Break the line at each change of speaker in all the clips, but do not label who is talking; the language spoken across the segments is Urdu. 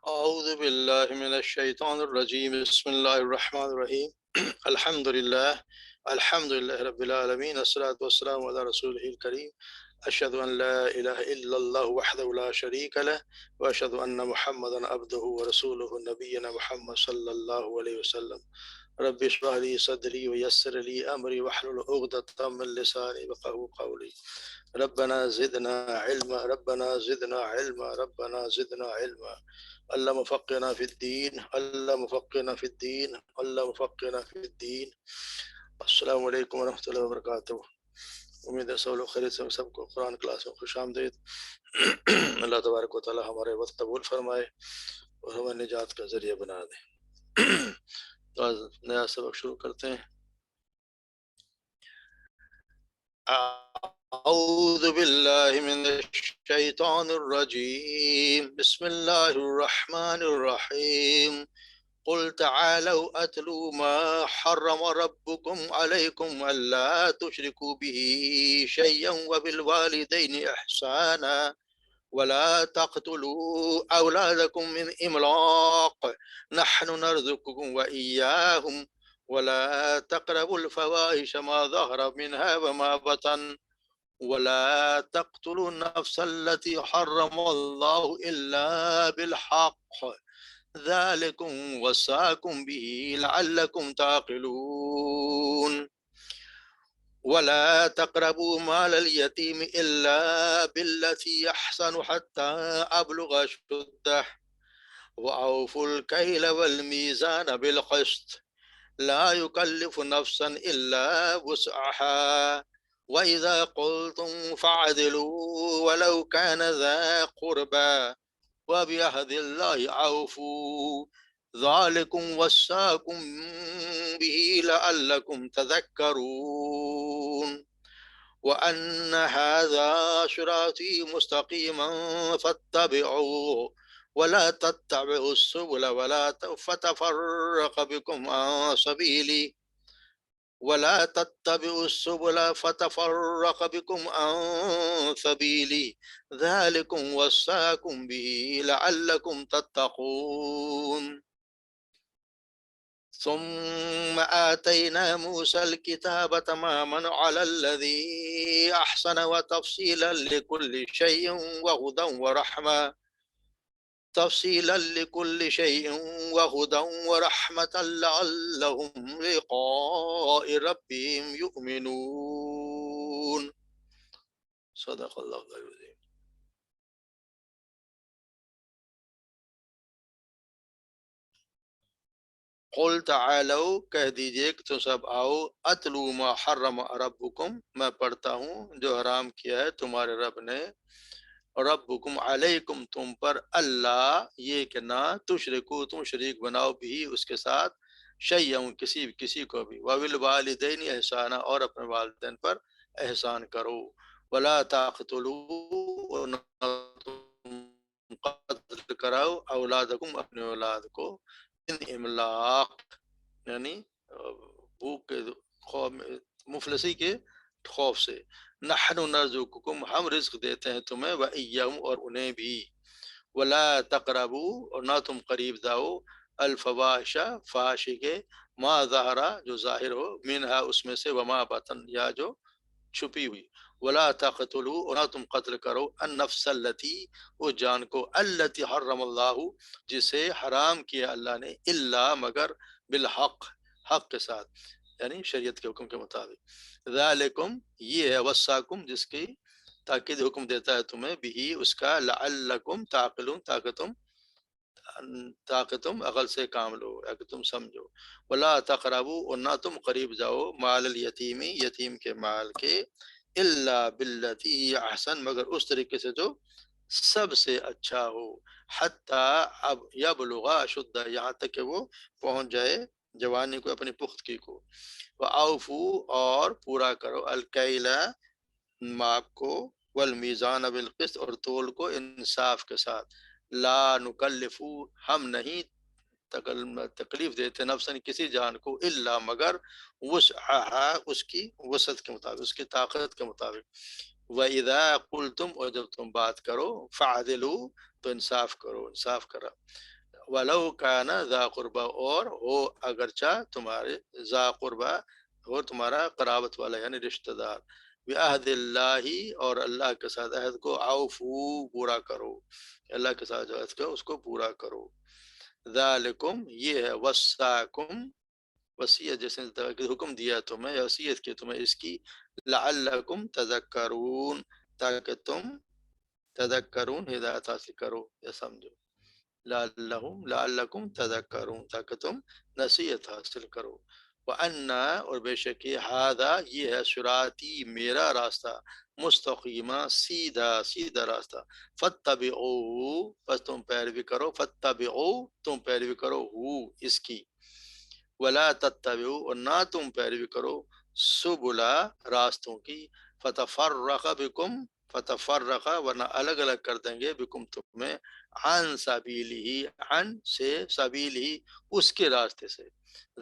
اعوذ باللہ من الشیطان الرجیم بسم اللہ الرحمن الرحیم الحمد للہ رب العالمین والصلاة والسلام علی رسولہ الکریم اشہد ان لا الہ الا اللہ وحدہ لا شریک لہ واشہد ان محمدا عبدہ ورسولہ نبینا محمد صلی اللہ علیہ وسلم رب اشرح لي صدري ويسر لي امري واحلل عقدة من لساني يفقهوا قولي ربنا زدنا علما ربنا زدنا علما ربنا زدنا علما اللهم فقنا في الدين اللهم فقنا في الدين اللهم فقنا في الدين. السلام علیکم ورحمۃ اللہ وبرکاتہ. امید ہے سب لوگ خیریت سے، سب کو قرآن کلاس میں خوش آمدید. اللہ تبارک و تعالی ہمارے وقت قبول فرمائے اور ہمیں نجات کا ذریعہ بنا دے. تو آج نیا سبق شروع کرتے ہیں. اعوذ باللہ من الشیطان الرجیم بسم اللہ الرحمن الرحیم قل تعالوا اتلوا ما حرم ربكم عليكم الا تشركوا به شيئا وبالوالدين احسانا ولا تقتلوا اولادكم من املاق نحن نرزقكم واياهم ولا تقربوا الفواحش ما ظهر منها وما بطن ولا تقتلوا النفس التي حرم الله إلا بالحق ذلكم وصاكم به لعلكم تعقلون ولا تقربوا مال اليتيم إلا بالتي أحسن حتى أبلغ أشده وأوفوا الكيل والميزان بالقسط لا يكلف نفسا إلا وسعها وإذا قلتم فاعدلوا ولو كان ذا قربى وبعهد الله أوفوا ذلكم وصاكم به لعلكم تذكرون وأن هذا صراطي مستقيما فاتبعوه ولا تتبعوا السبل فتفرق بكم عن سبيلي ولا تتبعوا السبل فتفرق بكم عن سبيلي ذلكم وصاكم به لعلكم تتقون ثم آتينا موسى الكتاب تماما على الذي أحسن وتفصيلا لكل شيء وهدى ورحمة وهدى ورحمة لعلهم لقاء ربهم يؤمنون. صدق اللہ العظیم. قل تعالوا کہہ دیجئے کہ تم سب آؤ اتلو ما حرم ربکم میں پڑھتا ہوں جو حرام کیا ہے تمہارے رب نے ربکم علیکم تم پر اللہ یہ کہ نہ تشرکو تم شریک بناؤ بھی اس کے ساتھ شیئا کسی کو بھی وبالوالدین احسانا اور اپنے والدین پر احسان کرو ولا تقتلوا تم قتل کراؤ اولادکم اپنے اولاد کو املاق یعنی بھوک کے خوف مفلسی کے خوف سے نحن نرزقکم ہم رزق دیتے ہیں تمہیں وإیہم اور انہیں بھی ولا تقربوا اور نہ تم قریب جاؤ الفواحش فحاشی کے ما ظہرا جو ظاہر ہو منہا اس میں سے وما بطن یا جو چھپی ہوئی ولا تقتلوا اور نہ تم قتل کرو النفس التی اس جان کو التی حرم اللہ جسے حرام کیا اللہ نے الا مگر بالحق حق کے ساتھ یعنی شریعت کے حکم کے مطابق ذالکم یہ ہے وصاکم جس کی تاکید حکم دیتا ہے تمہیں بھی اس کا لعلکم تعقلون تاکہ تم عقل سے کام لو اگر تم سمجھو ولا تقربوا اور نہ تم قریب جاؤ مال الیتیمی یتیم کے مال کے الا باللتی احسن مگر اس طریقے سے جو سب سے اچھا ہو حتی اب یبلغ اشدہ یہاں تک کہ وہ پہنچ جائے جوانی کو اپنی پختگی کو وَأَوْفُوا اور پورا کرو الکیل ماپ کو والمیزان بالقسط اور تول کو انصاف کے ساتھ لا نکلفو ہم نہیں تکلیف دیتے نفسن کسی جان کو الا مگر وسعها اس کی وسعت کے مطابق اس کی طاقت کے مطابق وَإِذَا قُلْتُمْ اور جب تم بات کرو فَعْدِلُوا تو انصاف کرو، انصاف کرا، وَلَوْ كَانَ ذَا قُرْبَى اور ہو اگرچہ تمہارے ذا قربا ہو تمہارا قرابت والا یعنی رشتہ دار، بِعَهْدِ اللَّهِ اور اللہ کے ساتھ عہد کو اوفو پورا کرو، اللہ کے ساتھ جو عہد کو اس کو پورا کرو، ذالکم یہ ہے وصاکم وصیت جیسے حکم دیا تمہیں یا وصیت کی تمہیں اس کی لعلکم تذکرون تاکہ تم تذکرون ہدایت حاصل کرو یا سمجھو، لعلکم تذکرون تاکہ تم نصیحت حاصل کرو، وَأَنَّا اور بے شک ہذا یہ ہے صراطی میرا راستہ، مستقیمہ سیدھا سیدھا راستہ، فاتبعوہ پس تم پیروی کرو، فاتبعوہ تم پیروی کرو ہو اس کی، ولا تتبعوا اور نہ تم پیروی کرو سبلا راستوں کی، فتفرق بکم فتفرق ورنہ الگ الگ کر دیں گے بکم تمہیں، عن سبیلہ عن سے سبیلہ اس کے راستے سے،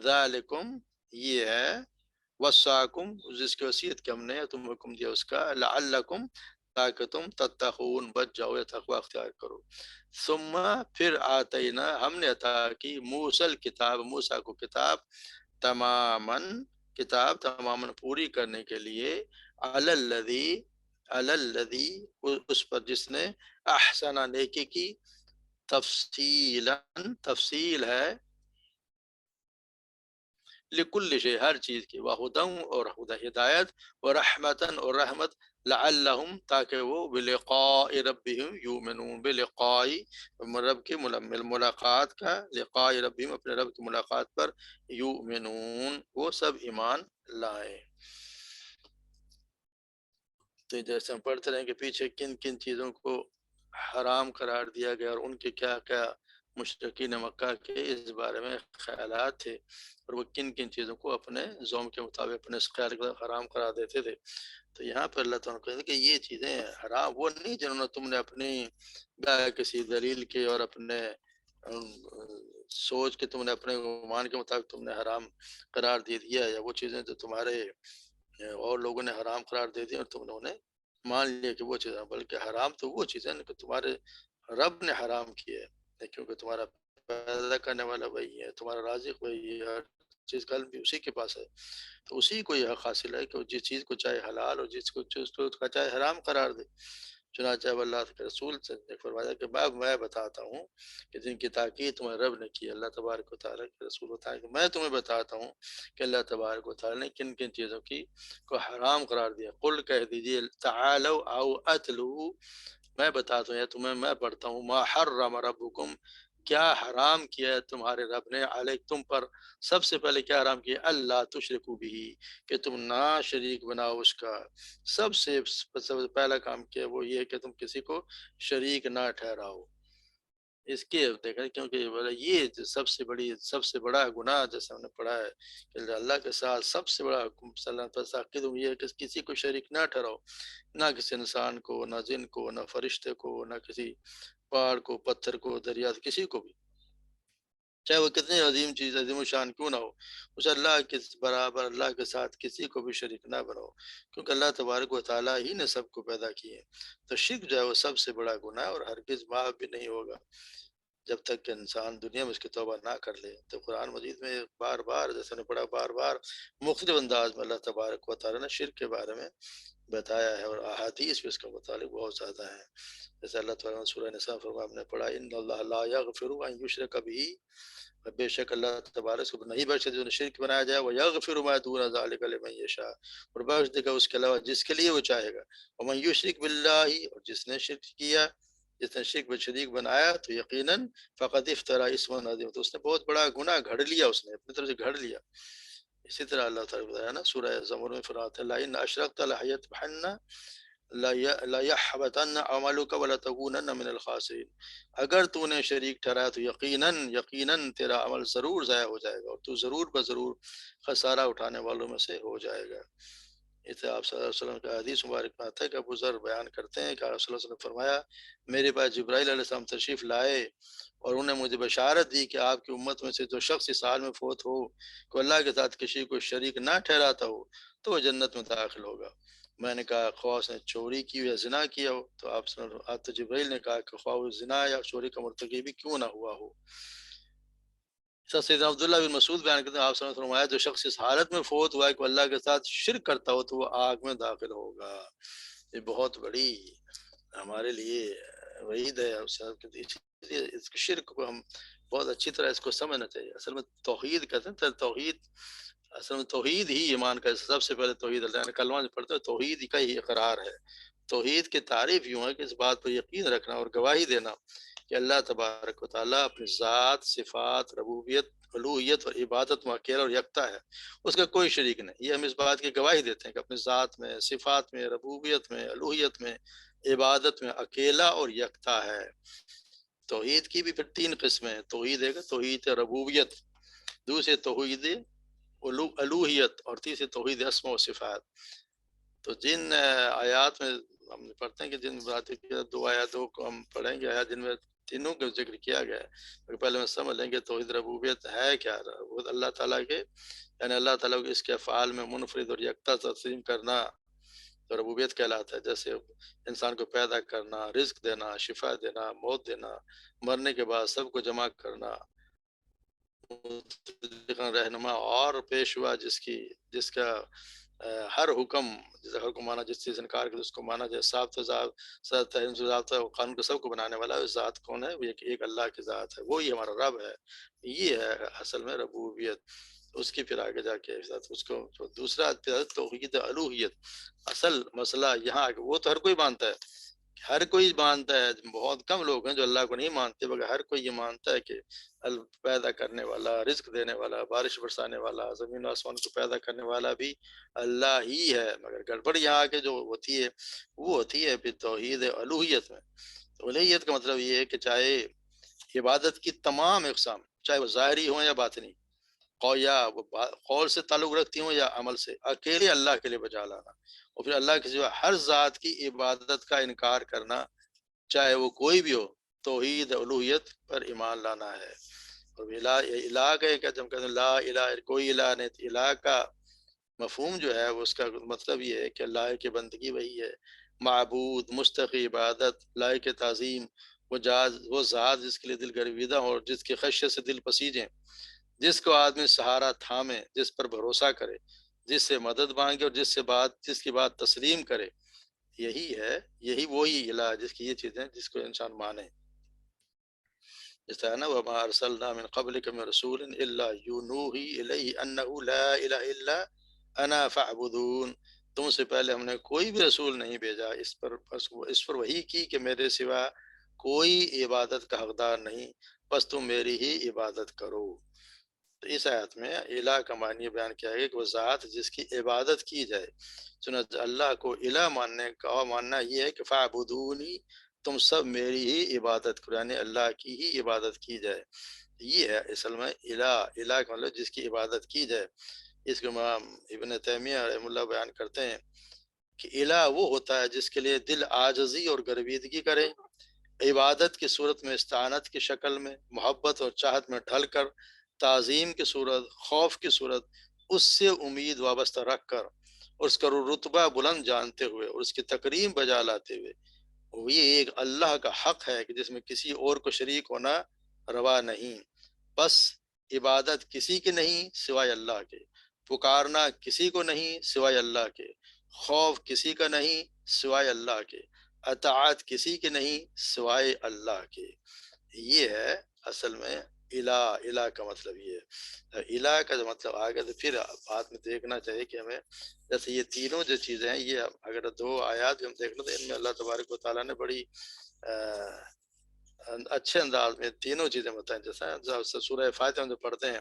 ذالکم یہ ہے وصاکم جس کی وصیت کی ہم نے تم حکم دیا اس کا، لعلکم تاکہ تم تتقون بچ جاؤ یا تقوی اختیار کرو، ثم پھر آتینا ہم نے عطا کی موسیٰ کتاب موسیٰ کو کتاب تماماً کتاب تماماً پوری کرنے کے لیے علی الذی اس پر جس نے احسن نیکی کی، تفصیلاً تفصیل ہے لکل شے ہر چیز کی، وہدن اور ہدایت، ورحمتاً اور رحمت، لعلہم تاکہ وہ بلقاء ربہم یؤمنون بلقاء رب کی ملاقات کا، لقاء ربہم اپنے رب کی ملاقات پر، یؤمنون وہ سب ایمان لائیں۔ تو جیسے ہم پڑھتے رہیں کہ پیچھے کن کن چیزوں کو حرام قرار دیا گیا اور ان کے کیا کیا مشرکین مکہ کے اس بارے میں خیالات تھے، اور وہ کن کن چیزوں کو اپنے ذوق کے مطابق اپنے خیال کے حرام قرار دیتے تھے۔ تو یہاں پر اللہ تعالیٰ کہتے ہیں کہ یہ چیزیں حرام وہ نہیں جنہوں نے تم نے اپنی کسی دلیل کے اور اپنے سوچ کے تم نے اپنے گمان کے مطابق تم نے حرام قرار دے دیا، یا وہ چیزیں جو تمہارے اور لوگوں نے حرام قرار دے دی اور تم نے انہیں مان لیا کہ وہ چیزیں، بلکہ حرام تو وہ چیزیں کہ تمہارے رب نے حرام کیے ہے، کیونکہ تمہارا پیدا کرنے والا وہی ہے، تمہارا رازق وہی ہے، ہر چیز کا علم بھی اسی کے پاس ہے، تو اسی کو یہ حق حاصل ہے کہ وہ جس چیز کو چاہے حلال اور جس کو چاہے حرام قرار دے۔ چنانچہ اللہ کے رسول سے نے فرمایا کہ میں بتاتا ہوں کہ جن کی تاکید تمہیں رب نے کی، اللہ تبارک و تعالیٰ کے رسول بتایا کہ میں تمہیں بتاتا ہوں کہ اللہ تبارک و تعالیٰ نے کن کن چیزوں کی کو حرام قرار دیا، قل کہہ دیجئے تعالوا او اتلو میں بتاتا ہوں یا تمہیں میں پڑھتا ہوں، ما حرم ربکم کیا حرام کیا ہے تمہارے رب نے، علیک تم پر، سب سے پہلے کیا حرام کیا، اللہ تشرکو بھی کہ تم نہ شریک بناؤ اس کا، سب سے پہلا کام کیا وہ یہ ہے کہ تم کسی کو شریک نہ ٹھہراؤ، اس کے دیکھا کیونکہ یہ سب سے بڑا گناہ جیسے ہم نے پڑھا ہے کہ اللہ کے ساتھ سب سے بڑا حکم صلی اللہ علیہ وسلم یہ ہے کہ کسی کو شریک نہ ٹھہراؤ، نہ کسی انسان کو، نہ جن کو، نہ فرشتے کو، نہ کسی پہاڑ کو، پتھر کو، دریا، کسی کو بھی، چاہے وہ کتنی عظیم چیز عظیم و شان کیوں نہ ہو، اس اللہ کے برابر اللہ کے ساتھ کسی کو بھی شریک نہ بناؤ، کیونکہ اللہ تبارک و تعالیٰ ہی نے سب کو پیدا کیے، تو شرک جو ہے وہ سب سے بڑا گناہ ہے اور ہرگز معاف بھی نہیں ہوگا جب تک کہ انسان دنیا میں اس کی توبہ نہ کر لے۔ تو قرآن مجید میں بار بار جیسے نے پڑھا بار بار مختلف انداز میں اللہ تبارک و تعالیٰ نے شرک کے بارے میں بتایا ہے، اور احادیث بھی اس کا متعلق بہت زیادہ ہیں، جیسے اللہ تعالیٰ نے سورہ نساء فرما ہم نے پڑھا ان اللہ لا یغفر ان یشرک بہ، بے شک اللہ تبارک سے نہیں بخشے جو شرک بنایا جائے، وہ یغفر ما دون ذلک لمن یشاء اور بخش دے گا اس کے علاوہ جس کے لیے وہ چاہے گا، ومن یشرک باللہ اور جس نے شرک کیا، جس نے شرک میں شریک بنایا تو یقیناً فقد افترا اسما عظیما تو اس نے بہت بڑا گناہ گھڑ لیا، اس نے اپنی طرف سے گھڑ لیا۔ اسی طرح اللہ تعالیٰ بتایا نا سورہ زمر میں فرماتے ہیں لئن اشرکت لحیتبحن لَيَحْبَطَنَّ عَمَلُكَ وَلَتَكُونَنَّ مِنَ الْخَاسِرِينَ اگر تو نے شریک ٹھہرایا تو یقیناً تیرا عمل ضرور ضائع ہو جائے گا اور تو ضرور بضرور خسارہ اٹھانے والوں میں سے ہو جائے گا۔ اس آپ صلی اللہ علیہ وسلم کا حدیث مبارک میں آتا ہے کہ ابو ذر بیان کرتے ہیں کہ آپ صلی اللہ علیہ وسلم نے فرمایا میرے پاس جبرائیل علیہ السلام تشریف لائے اور انہیں مجھے بشارت دی کہ آپ کی امت میں سے جو شخص اس حال میں فوت ہو کہ اللہ کے ساتھ کسی کو شریک نہ ٹھہراتا ہو تو وہ جنت میں داخل ہوگا، میں نے کہا خواہ اس نے چوری کی یا زنا کیا ہو، تو آپ تو جبرائیل نے کہا کہ خواہ وہ زنا یا چوری کا مرتکب بھی کیوں نہ ہوا ہو۔ سیدنا عبداللہ بن مسعود بیان کرتے ہیں آپ صلی اللہ علیہ وسلم نے فرمایا جو شخص اس حالت میں فوت ہوا ہے کہ اللہ کے ساتھ شرک کرتا ہو تو وہ آگ میں داخل ہوگا۔ یہ بہت بڑی ہمارے لیے وعید ہے، اس شرک کو ہم بہت اچھی طرح اس کو سمجھنا چاہیے۔ اصل میں توحید کہتے ہیں، توحید اصل میں توحید ہی ایمان کا سب سے پہلے توحید اللہ نے کلمہ جو پڑھتے ہیں توحید کا ہی اقرار ہے۔ توحید کی تعریف یوں ہے کہ اس بات پر یقین رکھنا اور گواہی دینا کہ اللہ تبارک و تعالیٰ اپنی ذات، صفات، ربوبیت، الوہیت اور عبادت میں اکیلا اور یکتا ہے، اس کا کوئی شریک نہیں۔ یہ ہم اس بات کی گواہی دیتے ہیں کہ اپنی ذات میں، صفات میں، ربوبیت میں، الوہیت میں، عبادت میں اکیلا اور یکتا ہے۔ توحید کی بھی پھر 3 قسمیں ہیں۔ توحید ہے توحید ربوبیت، دوسرے توحید الوہیت، اور تیسرے توحید اسماء و صفات۔ تو جن آیات میں ہم پڑھتے ہیں کہ جن باتیں 2 آیاتوں کو ہم پڑھیں گے، آیات جن میں تینوں کا ذکر کیا گیا ہے، پہلے ہم سمجھ لیں گے توحید ربوبیت ہے کیا۔ وہ اللہ تعالیٰ کے یعنی اللہ تعالیٰ کو اس کے افعال میں منفرد اور یکتا تسلیم کرنا تو ربوبیت کہلاتا ہے۔ جیسے انسان کو پیدا کرنا، رزق دینا، شفا دینا، موت دینا، مرنے کے بعد سب کو جمع کرنا، رہنما اور پیشوا جس کا ہر حکم کو مانا، جس چیز انکار کرے اس کو مانا جائے، ضابطہ قانون کو سب کو بنانے والا ذات کون ہے؟ وہ ایک اللہ کی ذات ہے، وہی ہمارا رب ہے۔ یہ ہے اصل میں ربوبیت۔ اس کی پھر آگے جا کے اس کو دوسرا توحید الوہیت۔ اصل مسئلہ یہاں وہ تو ہر کوئی مانتا ہے، ہر کوئی مانتا ہے، بہت کم لوگ ہیں جو اللہ کو نہیں مانتے، مگر ہر کوئی یہ مانتا ہے کہ پیدا کرنے والا، رزق دینے والا، بارش برسانے والا، زمین و آسمان کو پیدا کرنے والا بھی اللہ ہی ہے۔ مگر گڑبڑ یہاں کے جو ہوتی ہے وہ ہوتی ہے پھر توحید الوہیت میں۔ الوہیت کا مطلب یہ ہے کہ چاہے عبادت کی تمام اقسام، چاہے وہ ظاہری ہوں یا باطنی، یا وہ قول سے تعلق رکھتی ہوں یا عمل سے، اکیلے اللہ کے لیے بجا لانا، اور پھر اللہ کے سوا ہر ذات کی عبادت کا انکار کرنا چاہے وہ کوئی بھی ہو، توحید الوہیت پر ایمان لانا ہے۔ اور الہ کا ایک جب کہتے ہیں لا الہ، کوئی الہ نہیں، الہ کا مفہوم جو ہے اس کا مطلب یہ ہے کہ اللہ کی بندگی وہی ہے، معبود، مستحق عبادت، لائق تعظیم، وہ ذات جس کے لیے دل گرویدہ ہو اور جس کی خشیت سے دل پسیجیں، جس کو آدمی سہارا تھامے، جس پر بھروسہ کرے، جس سے مدد مانگے اور جس کی بات تسلیم کرے، یہی وہی الہ جس کی یہ چیزیں جس کو انسان مانے۔ اس طرح نا وما ارسلنا من قبلک من رسول الا یونوحی الیہ انہ لا الہ الا انا فاعبدون، تم سے پہلے ہم نے کوئی بھی رسول نہیں بھیجا اس پر وحی کی کہ میرے سوا کوئی عبادت کا حقدار نہیں، بس تم میری ہی عبادت کرو۔ تو اس آیت میں الہ کا معنی بیان کیا ہے کہ وہ ذات جس کی عبادت کی جائے۔ چنانچہ اللہ کو الہ ماننے کا ماننا یہ ہے کہ فاعبدونی، تم سب میری ہی عبادت کرو، یعنی اللہ کی ہی عبادت کی جائے۔ یہ ہے اصل میں الہ کا مطلب جس کی عبادت کی جائے۔ اس کو امام ابن تیمیہ رحمہ اللہ بیان کرتے ہیں کہ الہ وہ ہوتا ہے جس کے لیے دل عاجزی اور گرویدگی کرے، عبادت کی صورت میں استعانت کی شکل میں، محبت اور چاہت میں ڈھل کر، تعظیم کی صورت، خوف کی صورت، اس سے امید وابستہ رکھ کر، اور اس کا رتبہ بلند جانتے ہوئے اور اس کی تکریم بجا لاتے ہوئے، یہ ایک اللہ کا حق ہے کہ جس میں کسی اور کو شریک ہونا روا نہیں۔ بس عبادت کسی کی نہیں سوائے اللہ کے، پکارنا کسی کو نہیں سوائے اللہ کے، خوف کسی کا نہیں سوائے اللہ کے، اطاعت کسی کے نہیں سوائے اللہ کے۔ یہ ہے اصل میں الہ کا مطلب یہ ہے۔ الہ کا مطلب آگے تو پھر بعد میں دیکھنا چاہیے کہ ہمیں جیسے یہ تینوں جو چیزیں ہیں، یہ اگر 2 آیات بھی ہم دیکھ لیں تو ان میں اللہ تبارک و تعالیٰ نے بڑی اچھے انداز میں تینوں چیزیں بتائیں۔ جیسا سورہ فاتحہ جو پڑھتے ہیں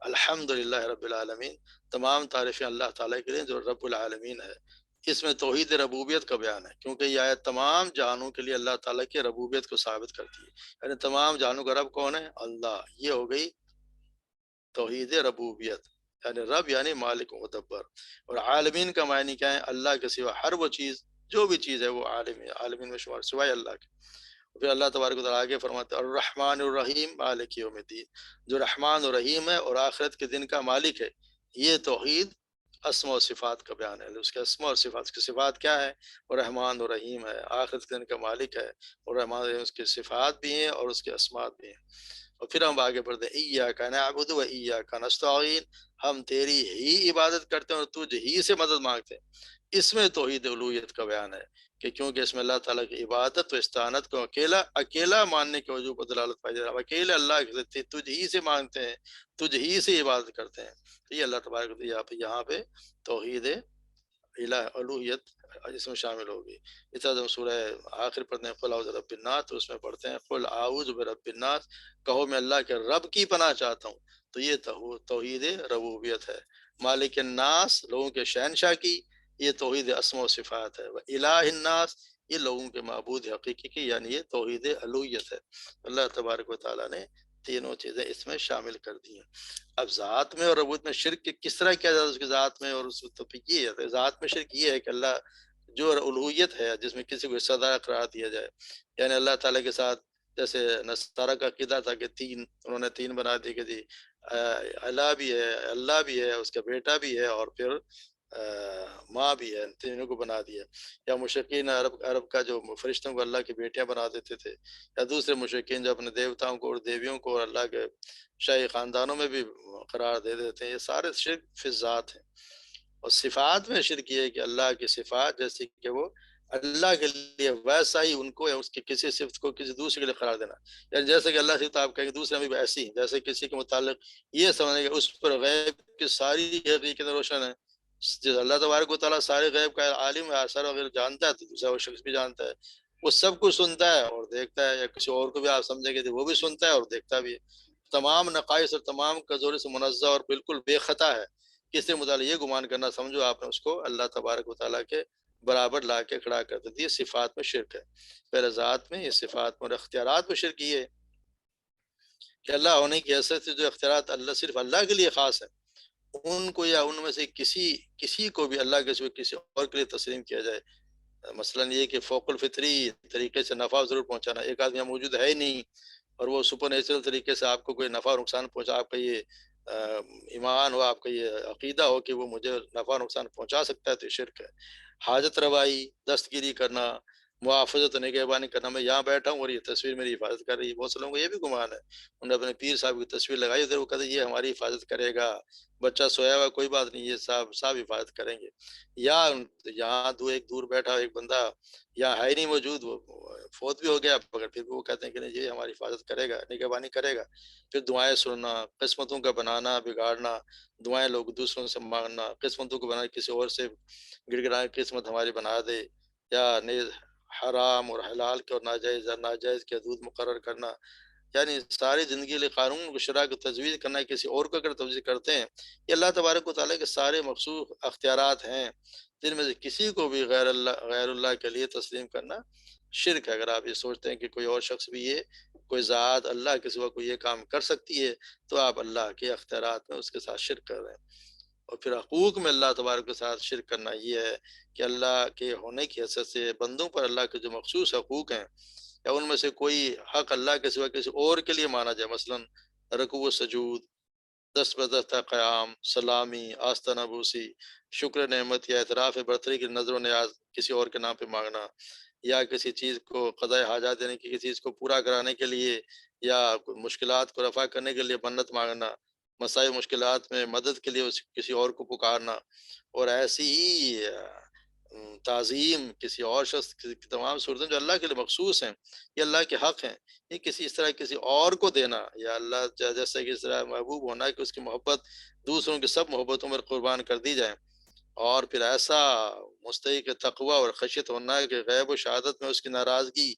الحمدللہ رب العالمین، تمام تعریفیں اللہ تعالیٰ کے لیے جو رب العالمین ہے، اس میں توحید ربوبیت کا بیان ہے، کیونکہ یہ آیت تمام جہانوں کے لیے اللہ تعالیٰ کی ربوبیت کو ثابت کرتی ہے، یعنی تمام جہانوں کا رب کون ہے؟ اللہ۔ یہ ہو گئی توحید ربوبیت، یعنی رب یعنی مالک و مدبر، اور عالمین کا معنی کیا ہے؟ اللہ کے سوا ہر وہ چیز جو بھی چیز ہے وہ عالم ہے، عالمین میں شمار سوائے اللہ کے۔ پھر اللہ تبارک و تعالیٰ آگے فرماتے ہیں الرحمن الرحیم مالک یوم الدین، جو رحمان و رحیم ہے اور آخرت کے دن کا مالک ہے۔ یہ توحید اسما و صفات کا بیان ہے، اس کے اسما اور صفات، اس کی صفات کیا ہے؟ وہ رحمان و رحیم ہے، آخرت کے دن کا مالک ہے، اور رحمان و رحیم اس کی صفات بھی ہیں اور اس کے اسماء بھی ہیں۔ اور پھر ہم آگے بڑھتے ہیں، ایاک نعبد و ایاک نستعین، ہم تیری ہی عبادت کرتے ہیں اور تجھ ہی سے مدد مانگتے ہیں۔ اس میں توحید الوہیت کا بیان ہے کہ کیونکہ اس میں اللہ تعالیٰ کی عبادت و استعانت کو اکیلا اکیلا ماننے کے وجوب پر دلالت پائی جائے، ہم اکیلے اللہ کے تجھ ہی سے مانگتے ہیں، تجھ ہی سے عبادت کرتے ہیں۔ تو یہ اللہ تبارک و تعالیٰ یہاں پہ توحید الہ الوہیت اس میں شامل ہوگی۔ اس طرح ہم سورہ آخر پڑھتے ہیں قل اعوذ برب الناس، تو اس میں پڑھتے ہیں قل اعوذ برب الناس، کہو میں اللہ کے رب کی پناہ چاہتا ہوں۔ تو یہ توحید ربوبیت ہے۔ مالک الناس، لوگوں کے شہنشاہ کی، یہ توحید اسماء و صفات ہے۔ الہ الناس، یہ لوگوں کے معبود حقیقی کی، یعنی یہ توحید الوہیت ہے۔ اللہ تبارک و تعالیٰ نے تینوں چیزیں اس میں شامل کر دی ہیں۔ اب ذات میں اور ربوبیت میں شرک کس طرح کیا جاتا ہے اس کی ذات میں، اور اس تو یہ ہے ذات میں شرک یہ ہے کہ اللہ جو الوہیت ہے جس میں کسی کو حصہ دار قرار دیا جائے، یعنی اللہ تعالیٰ کے ساتھ جیسے نصارہ کا عقیدہ تھا کہ تین، انہوں نے تین بنا دی کہ جی اللہ بھی ہے، اللہ بھی ہے، اس کا بیٹا بھی ہے، اور پھر ماں بھی ہے، تینوں کو بنا دیا۔ یا مشرکین عرب کا جو فرشتوں کو اللہ کی بیٹیاں بنا دیتے تھے، یا دوسرے مشرکین جو اپنے دیوتاؤں کو اور دیویوں کو اور اللہ کے شاہی خاندانوں میں بھی قرار دے دیتے ہیں، یہ سارے شرک فی ذات ہیں۔ اور صفات میں شرک یہ ہے کہ اللہ کی صفات جیسے کہ وہ اللہ کے لیے ویسا ہی ان کو یا اس کی کسی صفت کو کسی دوسرے کے لیے قرار دینا، یعنی جیسے کہ اللہ سے آپ کہیں گے دوسرے میں بھی ایسی ہیں، جیسے کسی کے متعلق یہ سمجھیں کہ اس پر غیب کی ساری حقیقتیں روشن ہیں، جس اللہ تبارک و تعالیٰ سارے غیب کا عالم ہے، اثر وغیرہ جانتا ہے، تو دوسرا وہ شخص بھی جانتا ہے، وہ سب کچھ سنتا ہے اور دیکھتا ہے، یا کسی اور کو بھی آپ سمجھیں گے وہ بھی سنتا ہے اور دیکھتا بھی ہے، تمام نقائص اور تمام کمزوری سے منزہ اور بالکل بے خطا ہے۔ کسی مطالعہ یہ گمان کرنا سمجھو آپ نے اس کو اللہ تبارک و تعالیٰ کے برابر لا کے کھڑا کر دیتی ہے، صفات میں شرک ہے۔ پہلے ذات میں، یہ صفات میں، اور اختیارات میں شرک یہ ہے کہ اللہ ہونے کی حیثیت سے جو اختیارات اللہ صرف اللہ کے لیے خاص ہے، ان کو یا ان میں سے کسی کو بھی اللہ کے سوا کسی اور کے لیے تسلیم کیا جائے۔ مثلاً یہ کہ فوق الفطری طریقے سے نفع ضرور پہنچانا، ایک آدمی موجود ہے ہی نہیں اور وہ سپر نیچرل طریقے سے آپ کو کوئی نفع اور نقصان پہنچا، آپ کا یہ ایمان ہو، آپ کا یہ عقیدہ ہو کہ وہ مجھے نفع اور نقصان پہنچا سکتا ہے، تو یہ شرک ہے۔ حاجت روائی، دستگیری کرنا، محافظت و نگہبانی کرنا، میں یہاں بیٹھا ہوں اور یہ تصویر میری حفاظت کر رہی ہے، بہت سے لوگوں کو یہ بھی گمان ہے، انہوں نے اپنے پیر صاحب کی تصویر لگائی ادھر، وہ کہتے ہیں یہ ہماری حفاظت کرے گا، بچہ سویا ہوا کوئی بات نہیں، یہ صاحب حفاظت کریں گے۔ یا یہاں ایک دور بیٹھا ایک بندہ یا ہے ہی نہیں موجود، وہ فوت بھی ہو گیا، مگر پھر بھی وہ کہتے ہیں کہ نہیں یہ ہماری حفاظت کرے گا، نگہبانی کرے گا۔ پھر دعائیں سننا، قسمتوں کا بنانا بگاڑنا، دعائیں لوگ دوسروں سے مانگنا، قسمتوں کو بنا کسی اور سے گڑ گڑائے قسمت ہماری بنا دے، یا نیز حرام اور حلال کے اور ناجائز کے حدود مقرر کرنا، یعنی ساری زندگی لیے قانون کو شرع کو تجویز کرنا ہے، کسی اور کو اگر تجویز کرتے ہیں، یہ اللہ تبارک و تعالیٰ کے سارے مخصوص اختیارات ہیں، جن میں سے کسی کو بھی غیر اللہ کے لیے تسلیم کرنا شرک ہے۔ اگر آپ یہ سوچتے ہیں کہ کوئی اور شخص بھی یہ کوئی ذات اللہ کے سوا کوئی یہ کام کر سکتی ہے، تو آپ اللہ کے اختیارات میں اس کے ساتھ شرک کر رہے ہیں۔ اور پھر حقوق میں اللہ تبارک کے ساتھ شرک کرنا یہ ہے کہ اللہ کے ہونے کی حیثیت سے بندوں پر اللہ کے جو مخصوص حقوق ہیں، یا ان میں سے کوئی حق اللہ کے سوا کسی اور کے لیے مانا جائے، مثلاً رکوع و سجود، دست بدست قیام، سلامی، آستانہ بوسی، شکر نعمت یا اعتراف برتری کی نظر و نیاز کسی اور کے نام پہ مانگنا، یا کسی چیز کو قضاء حاجات دینے کی، کسی چیز کو پورا کرانے کے لیے، یا مشکلات کو رفع کرنے کے لیے منت مانگنا، مسائل مشکلات میں مدد کے لیے کسی اور کو پکارنا، اور ایسی ہی تعظیم کسی اور شخص کی تمام صورتیں جو اللہ کے لیے مخصوص ہیں، یہ اللہ کے حق ہیں، یہ کسی اس طرح کسی اور کو دینا، یا اللہ جیسے کہ اس طرح محبوب ہونا کہ اس کی محبت دوسروں کی سب محبتوں میں قربان کر دی جائے، اور پھر ایسا مستحق تقوی اور خشیت ہونا ہے کہ غیب و شہادت میں اس کی ناراضگی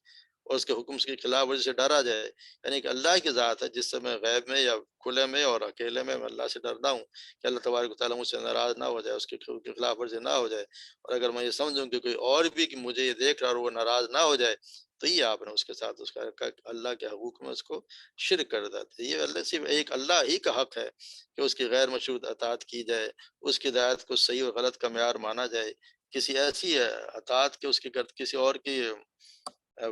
اور اس کے حکم کی خلاف ورزی سے ڈرا جائے، یعنی کہ اللہ کی ذات ہے جس سے میں غیب میں یا کھلے میں اور اکیلے میں اللہ سے ڈرتا ہوں کہ اللہ تبارک و تعالیٰ مجھ سے ناراض نہ ہو جائے، اس کی خلاف ورزی نہ ہو جائے، اور اگر میں یہ سمجھوں کہ کوئی اور بھی کہ مجھے یہ دیکھ رہا اور وہ ناراض نہ ہو جائے، تو یہ آپ نے اس کے ساتھ اس کا اللہ کے حقوق میں اس کو شرک کر دیتے۔ یہ اللہ صرف ایک اللہ ہی کا حق ہے کہ اس کی غیر مشروط اطاعت کی جائے، اس کی ہدایت کو صحیح اور غلط کا معیار مانا جائے، کسی ایسی اطاعت کے اس کی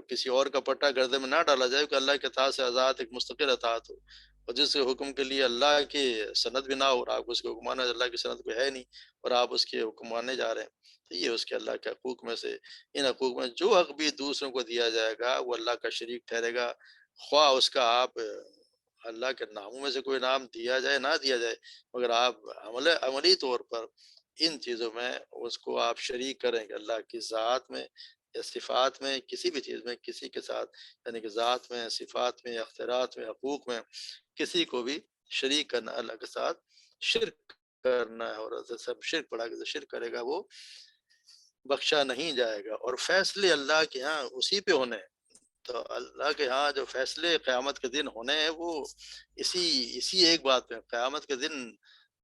کسی اور کا پٹا گردے میں نہ ڈالا جائے کہ اللہ کے اطاعت سے آزاد ایک مستقل اطاعت ہو، اور جس کے حکم کے لیے اللہ کی سند بھی نہ ہو اور آپ کو اس کے حکم مانا، اللہ کی سند کوئی ہے نہیں اور آپ اس کے حکم ماننے جا رہے ہیں، تو یہ اس کے اللہ کے حقوق میں سے، ان حقوق میں جو حق بھی دوسروں کو دیا جائے گا وہ اللہ کا شریک ٹھہرے گا، خواہ اس کا آپ اللہ کے ناموں میں سے کوئی نام دیا جائے نہ دیا جائے، مگر آپ عملی طور پر ان چیزوں میں اس کو آپ شریک کریں گے اللہ کی ذات میں یا صفات میں، کسی بھی چیز میں کسی کے ساتھ، یعنی کہ ذات میں، صفات میں، اختیارات میں، حقوق میں کسی کو بھی شریک کرنا، اللہ کے ساتھ شرک کرنا ہے، اور سب شرک پڑا کے شرک کرے گا وہ بخشا نہیں جائے گا۔ اور فیصلے اللہ کے ہاں اسی پہ ہونے ہیں، تو اللہ کے ہاں جو فیصلے قیامت کے دن ہونے ہیں وہ اسی ایک بات پہ، قیامت کے دن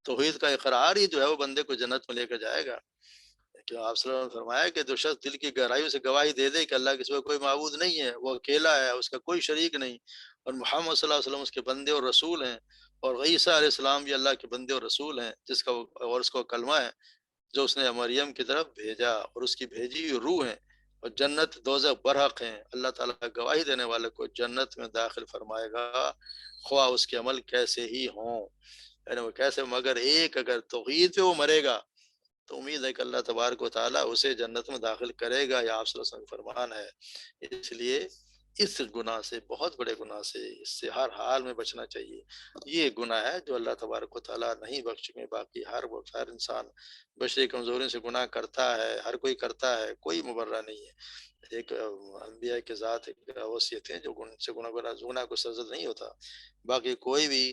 توحید کا اقرار ہی جو ہے وہ بندے کو جنت میں لے کر جائے گا۔ کہ آپ صلی اللہ علیہ وسلم نے فرمایا کہ جو شخص دل کی گہرائیوں سے گواہی دے دے کہ اللہ کے سوا کوئی معبود نہیں ہے، وہ اکیلا ہے، اس کا کوئی شریک نہیں، اور محمد صلی اللہ علیہ وسلم اس کے بندے اور رسول ہیں، اور عیسیٰ علیہ السلام بھی اللہ کے بندے اور رسول ہیں، جس کا اور اس کو کلمہ ہے جو اس نے مریم کی طرف بھیجا، اور اس کی بھیجی ہوئی روح ہیں، اور جنت دوزخ برحق ہیں، اللہ تعالیٰ گواہی دینے والے کو جنت میں داخل فرمائے گا، خواہ اس کے عمل کیسے ہی ہوں، یعنی وہ کیسے، مگر ایک اگر توحید پہ وہ مرے گا تو امید ہے کہ اللہ تبارک و تعالیٰ اسے جنت میں داخل کرے گا، یا آپ صلی اللہ علیہ وسلم کا فرمان ہے۔ اس لیے اس گناہ سے، بہت بڑے گناہ سے، اس سے ہر حال میں بچنا چاہیے۔ یہ گناہ ہے جو اللہ تبارک و تعالیٰ نہیں بخشیں گے، باقی ہر انسان بشری کمزوری سے گناہ کرتا ہے، ہر کوئی کرتا ہے، کوئی مبرہ نہیں ہے۔ ایک انبیاء کے ذات ایک وصیت ہے جو سے گناہ کو سرزد نہیں ہوتا، باقی کوئی بھی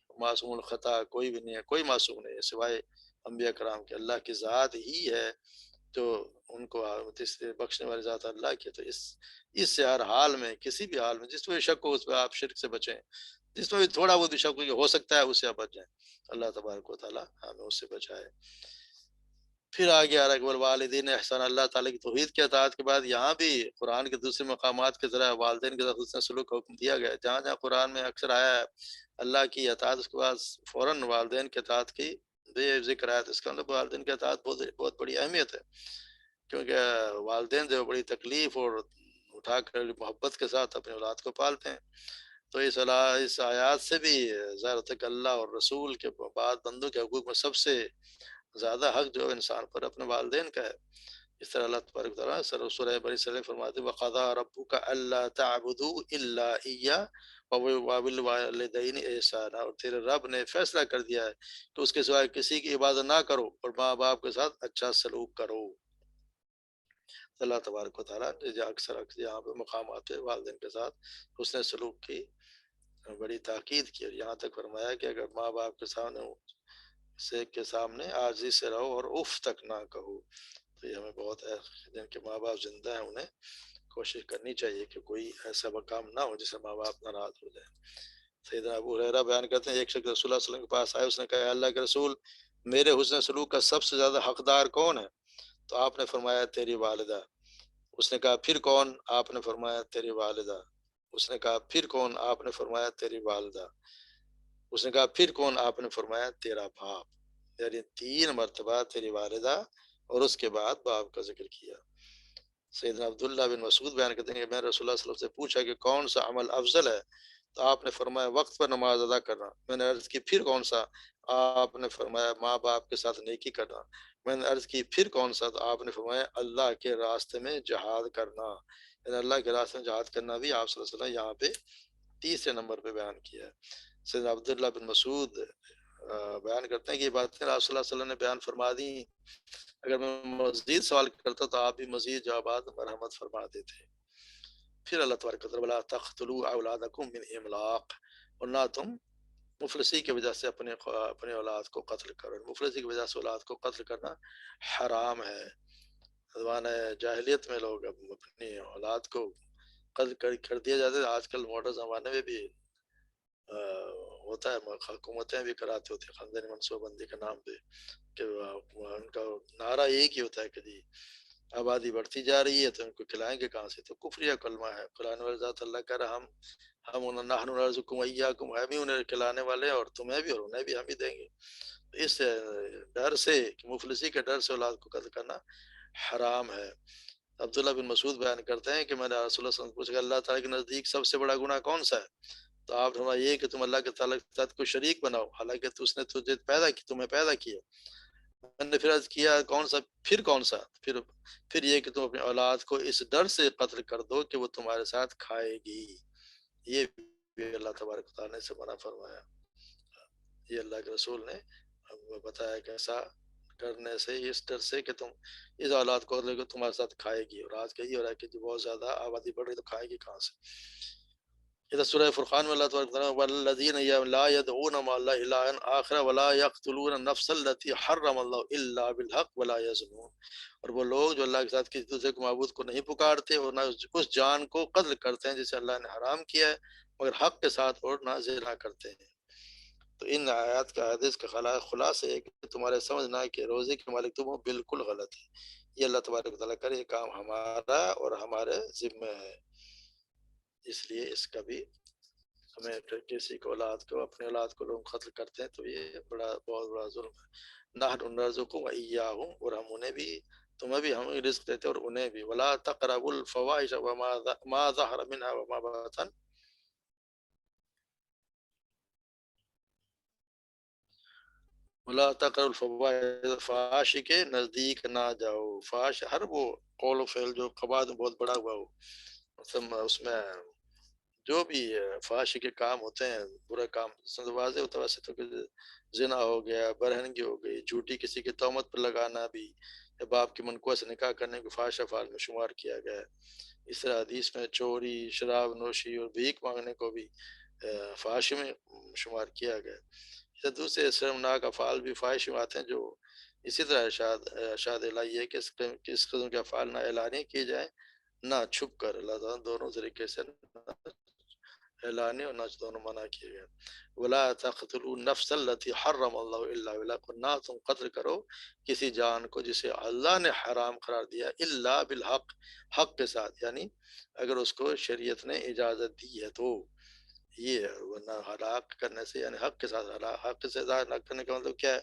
معصوم الخطا کوئی بھی نہیں ہے، کوئی معصوم نہیں ہے سوائے انبیاء کرام کے، اللہ کی ذات ہی ہے جو ان کو بخشنے والی ذات اللہ کی، تو اس سے ہر حال میں، کسی بھی حال میں جس میں شک ہو اس پہ آپ شرک سے بچیں، جس میں بھی تھوڑا بہت بھی شک ہو سکتا ہے اس سے آپ بچ جائیں، اللہ تبارک و تعالیٰ ہمیں اس سے بچائے۔ پھر آگے آ رہا ہے کہ والدین احسان، اللہ تعالیٰ کی توحید کے اطاعت کے بعد یہاں بھی قرآن کے دوسرے مقامات کے ذرائع والدین کے ساتھ حسن سلوک کا حکم دیا گیا ہے، جہاں جہاں قرآن میں اکثر آیا ہے اللہ کی اطاعت، اس کے بعد فوراً والدین کے اطاعت کی ذکر آیا، تو اس کا مطلب والدین کے اطاعت بہت بڑی اہمیت ہے، کیونکہ والدین جو بڑی تکلیف اور اٹھا کر محبت کے ساتھ اپنے اولاد کو پالتے ہیں، تو اس آیات سے بھی ظاہر ہوتا ہے کہ اللہ اور رسول کے بعد بندوں کے حقوق میں سب سے زیادہ حق جو انسان پر اپنے والدین کا ہے۔ اس طرح اللہ تبارک و تعالیٰ سورہ بنی اسرائیل فرماتے ہیں وَقَضَىٰ رَبُّكَ أَلَّا تَعْبُدُوا إِلَّا إِيَّاهُ وَبِالْوَالِدَيْنِ إِحْسَانًا، اور تیرے رب نے فیصلہ کر دیا ہے کہ اس کے سوائے کسی کی عبادت نہ کرو اور ماں باپ کے ساتھ اچھا سلوک کرو۔ اللہ تبارک و تعالیٰ نے اکثر یہاں پہ مقامات پہ والدین کے ساتھ حسن سلوک کی بڑی تاکید کی، اور یہاں تک فرمایا کہ اگر ماں باپ کے سامنے عاجزی سے رہو اور اف تک نہ کہو، تو یہ ہمیں بہت ہے، جن کے ماں باپ زندہ ہیں انہیں کوشش کرنی چاہیے کہ کوئی ایسا کام نہ ہو جس سے ماں باپ ناراض ہو جائیں۔ سیدنا ابو ہریرہ بیان کرتے ہیں ایک شخص رسول اللہ صلی اللہ علیہ وسلم کے پاس آئے، اس نے کہا اللہ کے رسول، میرے حسن سلوک کا سب سے زیادہ حقدار کون ہے؟ تو آپ نے فرمایا تیری والدہ۔ اس نے کہا پھر کون؟ آپ نے فرمایا تیری والدہ۔ اس نے کہا پھر کون؟ آپ نے فرمایا تیری والدہ۔ اس نے کہا پھر کون؟ آپ نے فرمایا تیرا باپ۔ یعنی 3 مرتبہ تیری والدہ اور اس کے بعد باپ کا ذکر کیا۔ سیدنا عبداللہ بن مسعود بیان کرتے ہیں کہ میں رسول اللہ صلی اللہ علیہ وسلم سے پوچھا کہ کون سا عمل افضل ہے، تو آپ نے فرمایا وقت پر نماز ادا کرنا۔ میں نے عرض کی پھر کون سا؟ آپ نے فرمایا ماں باپ کے ساتھ نیکی کرنا۔ میں نے عرض کی پھر کون سا؟ تو آپ نے فرمایا اللہ کے راستے میں جہاد کرنا، یعنی اللہ کے راستے میں جہاد کرنا بھی آپ صلی اللہ علیہ وسلم یہاں پہ تیسرے نمبر پہ بیان کیا ہے۔ سیدنا عبداللہ بن مسعود بیان کرتے ہیں کہ یہ باتیں آپ صلی اللہ علیہ وسلم نے بیان فرما دی، اگر میں مزید سوال کرتا تو آپ بھی مزید جوابات مرحمت فرما دیتے۔ پھر اللہ تبارک و تعالیٰ وَلَا تَقْتُلُوا أَوْلَادَكُم مِّنْ إِمْلَاقٍ، اور نہ تم مفلسی کی وجہ سے اپنے اولاد کو قتل کرو، مفلسی کی وجہ سے اولاد کو قتل کرنا حرام ہے۔ زمانہ جاہلیت میں لوگ اپنی اولاد کو قتل کر دیا جاتا ہے، آج کل ماڈرن زمانے میں بھی ہوتا ہے، حکومتیں بھی کراتے ہوتے ہیں خاندانی منصوبہ بندی کے نام پہ، کہ ان کا نعرہ ایک ہی ہوتا ہے کہ جی آبادی بڑھتی جا رہی ہے تو ان کو کھلائیں گے کہاں سے، تو کفریہ کلمہ ہے۔ قرآن والی ذات اللہ کہہ رہا ہم نحن نرزقکم وإیاکم، ہم ہی انہیں کھلانے والے ہیں اور تمہیں بھی اور انہیں بھی ہم ہی دیں گے۔ اس ڈر سے، مفلسی کے ڈر سے اولاد کو قتل کرنا حرام ہے۔ عبداللہ بن مسعود بیان کرتے ہیں کہ میں نے رسول اللہ صلی اللہ علیہ وسلم سے پوچھا کہ اللہ تعالیٰ کے نزدیک سب سے بڑا گناہ کون سا ہے؟ تو آپ فرمائیے کہ تم اللہ کے تعالیٰ کے ساتھ کوئی شریک بناؤ، حالانکہ تو اس نے تمہیں پیدا کیا. میں نے پھر عرض کیا کون سا؟ پھر یہ کہ تم اپنی اولاد کو اس ڈر سے قتل کر دو کہ وہ تمہارے ساتھ کھائے گی. یہ بھی اللہ تبارک و تعالیٰ نے سے منع فرمایا. یہ اللہ کے رسول نے بتایا کہ ایسا کرنے سے، اس ڈر سے کہ تم اس اولاد کو تمہارے ساتھ کھائے گی. اور آج کا یہ ہو رہا ہے کہ جو بہت زیادہ آبادی بڑھ رہی تو کھائے گی کہاں سے. ادھر سورہ فرقان میں اللہ تبارک و تعالیٰ والذین لا يدعون مع الله الها آخر ولا يقتلون النفس التي حرم الله الا بالحق ولا يزنون. اور وہ لوگ جو اللہ کے ساتھ کسی دوسرے کو معبود کو نہیں پکارتے اور نہ اس جان کو قتل کرتے ہیں جسے اللہ نے حرام کیا ہے مگر حق کے ساتھ، اور نہ زنا کرتے ہیں. تو ان آیات کا حدیث کا خلاصہ ہے کہ تمہارے سمجھنا کہ روزے کے مالک تم ہو بالکل غلط ہے. یہ اللہ تبارک و تعالیٰ کرے، یہ کام ہمارا اور ہمارے ذمہ ہے. اس لیے اس کا بھی ہمیں کسی کو اپنے اولاد کو لوگ قتل کرتے ہیں تو یہ بہت بڑا ظلم ہے. نحن نرزقکم وإیاہم، اور ہم انہیں بھی، تمہیں بھی ہم رزق دیتے اور انہیں بھی. ولا تقربوا الفواحش ما ظہر منها وما بطن. ولا تقربوا الفواحش، فحش کے نزدیک نہ جاؤ. فحش ہر وہ قول و فعل جو قباد میں بہت بڑا ہوا ہو، اس میں جو بھی فحش کے کام ہوتے ہیں، برا کام واضح ہوتا ہے. ویسے تو زنا ہو گیا، برہنگی ہو گئی، جھوٹی کسی کی تہمت پر لگانا بھی، یا باپ کی منقوہ سے نکاح کرنے کو فحش افعال میں شمار کیا گیا ہے. اس طرح حدیث میں چوری، شراب نوشی اور بھیک مانگنے کو بھی فحش میں شمار کیا گیا ہے. دوسرے شرمناک افعال بھی فحش میں آتے ہیں، جو اسی طرح ارشاد الہی ہے کہ اس قسم کے افعال نہ اعلانیہ کیے جائیں نہ چھپ کر. اللہ تعالیٰ دونوں طریقے سے اعلانی اور نچ دونوں منع کیے گئے. ولا تقتلوا النفس التي حرم الله الا بالحق، نہ تم قتل کرو کسی جان کو جسے اللہ نے حرام قرار دیا الا بالحق، حق کے ساتھ، یعنی اگر اس کو شریعت نے اجازت دی ہے تو. یہ ورنہ ہلاک کرنے سے، یعنی حق کے ساتھ حق سے ہلاک کرنے کا مطلب کیا ہے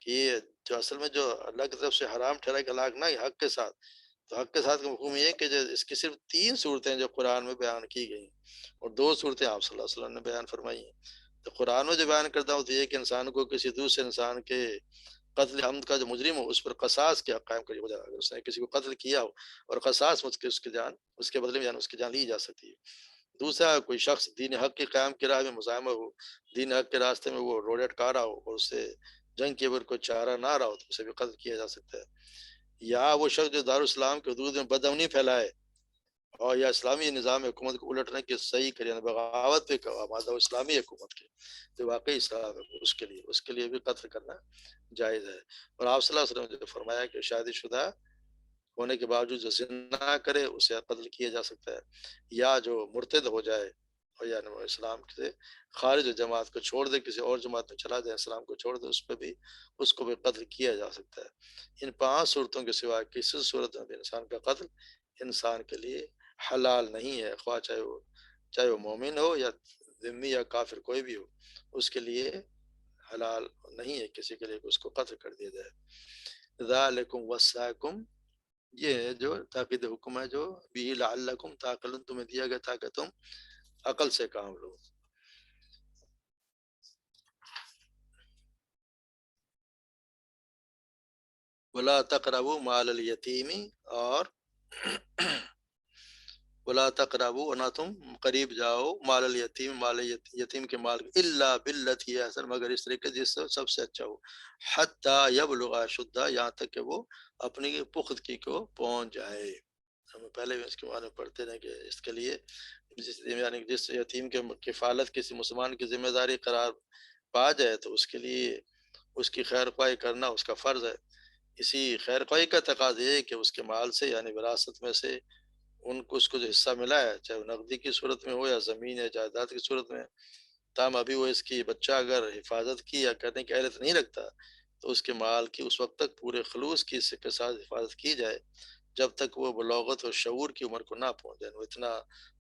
کہ یہ جو اصل میں جو اللہ کی طرف سے حرام ٹھہرا کہ ہلاک نہ، حق کے ساتھ. تو حق کے ساتھ کا مفہوم یہ ہے کہ اس کی صرف 3 صورتیں جو قرآن میں بیان کی گئی اور 2 صورتیں آپ صلی اللہ علیہ وسلم نے بیان فرمائی ہیں. تو قرآن میں جو بیان کرتا ہوں تو یہ کہ انسان کو کسی دوسرے انسان کے قتل عمد کا جو مجرم ہو اس پر قصاص کے حق قائم کری جائے. اگر اس نے کسی کو قتل کیا ہو اور قصاص مجھ کے اس کے بدلے میں اس کی جان لی جا سکتی ہے. دوسرا، کوئی شخص دین حق کے قیام کی راہ میں مزاحمہ ہو، دین حق کے راستے میں وہ روڈ اٹکا رہا ہو اور اس سے جنگ کے اوپر کوئی چارہ نہ رہا ہو تو اسے بھی قتل کیا جا سکتا ہے. یا وہ شخص جو دارالاسلام کے حدود میں بدامنی پھیلائے اور یا اسلامی نظام حکومت کو الٹنے کی صحیح کرے، یعنی بغاوت پہ مادہ اسلامی حکومت کے جو واقعی اسلام ہے، اس کے لیے بھی قتل کرنا جائز ہے. اور آپ صلی اللہ علیہ وسلم نے فرمایا کہ شادی شدہ ہونے کے باوجود جو زنا کرے اسے قتل کیا جا سکتا ہے، یا جو مرتد ہو جائے اور یعنی وہ اسلام سے خارج جماعت کو چھوڑ دے، کسی اور جماعت میں چلا جائے، اسلام کو چھوڑ دے، اس کو بھی قتل کیا جا سکتا ہے. ان 5 صورتوں کے سوا کسی صورت میں بھی انسان کا قتل انسان کے لیے حلال نہیں ہے، خواہ چاہے وہ مومن ہو یا ذمی یا کافر کوئی بھی ہو، اس کے لیے حلال نہیں ہے کسی کے لیے کہ اس کو قتل کر دیا جائے. ذالکم وصاکم، یہ جو تاکید حکم ہے جو بھی لعلکم تعقلون، تمہیں دیا گیا تاکہ تم عقل سے کام لو. ولا تقربوا مال الیتیم، اور ولا تقربوا، اور نہ تم قریب جاؤ مال الیتیم، مال یتیم کے مال، الا باللتی احسن، مگر اس طریقے جس سے سب سے اچھا ہو، حتی یبلغ اشدہ، یہاں تک کہ وہ اپنی پختگی کو پہنچ جائے. ہم پہلے بھی اس کے بارے میں پڑھتے ہیں کہ اس کے لیے یعنی جس یتیم کے کفالت کسی مسلمان کی ذمہ داری قرار پا جائے تو اس کے لیے اس کی خیر خواہی کرنا اس کا فرض ہے. اسی خیر خواہی کا تقاضا ہے کہ اس کے مال سے، یعنی وراثت میں سے اس کو جو حصہ ملا ہے، چاہے وہ نقدی کی صورت میں ہو یا زمین یا جائیداد کی صورت میں، تاہم ابھی وہ اس کی بچہ اگر حفاظت کی یا کرنے کی اہلیت نہیں رکھتا تو اس کے مال کی اس وقت تک پورے خلوص کی کے ساتھ حفاظت کی جائے جب تک وہ بلاغت اور شعور کی عمر کو نہ پہنچ جائے، وہ اتنا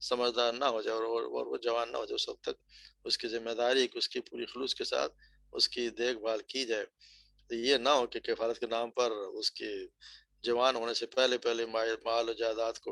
سمجھدار نہ ہو جائے اور وہ جوان نہ ہو جائے، اس وقت تک اس کی ذمہ داری کہ اس کی پوری خلوص کے ساتھ اس کی دیکھ بھال کی جائے. تو یہ نہ ہو کہ کفالت کے نام پر اس کے جوان ہونے سے پہلے مال و جائیداد کو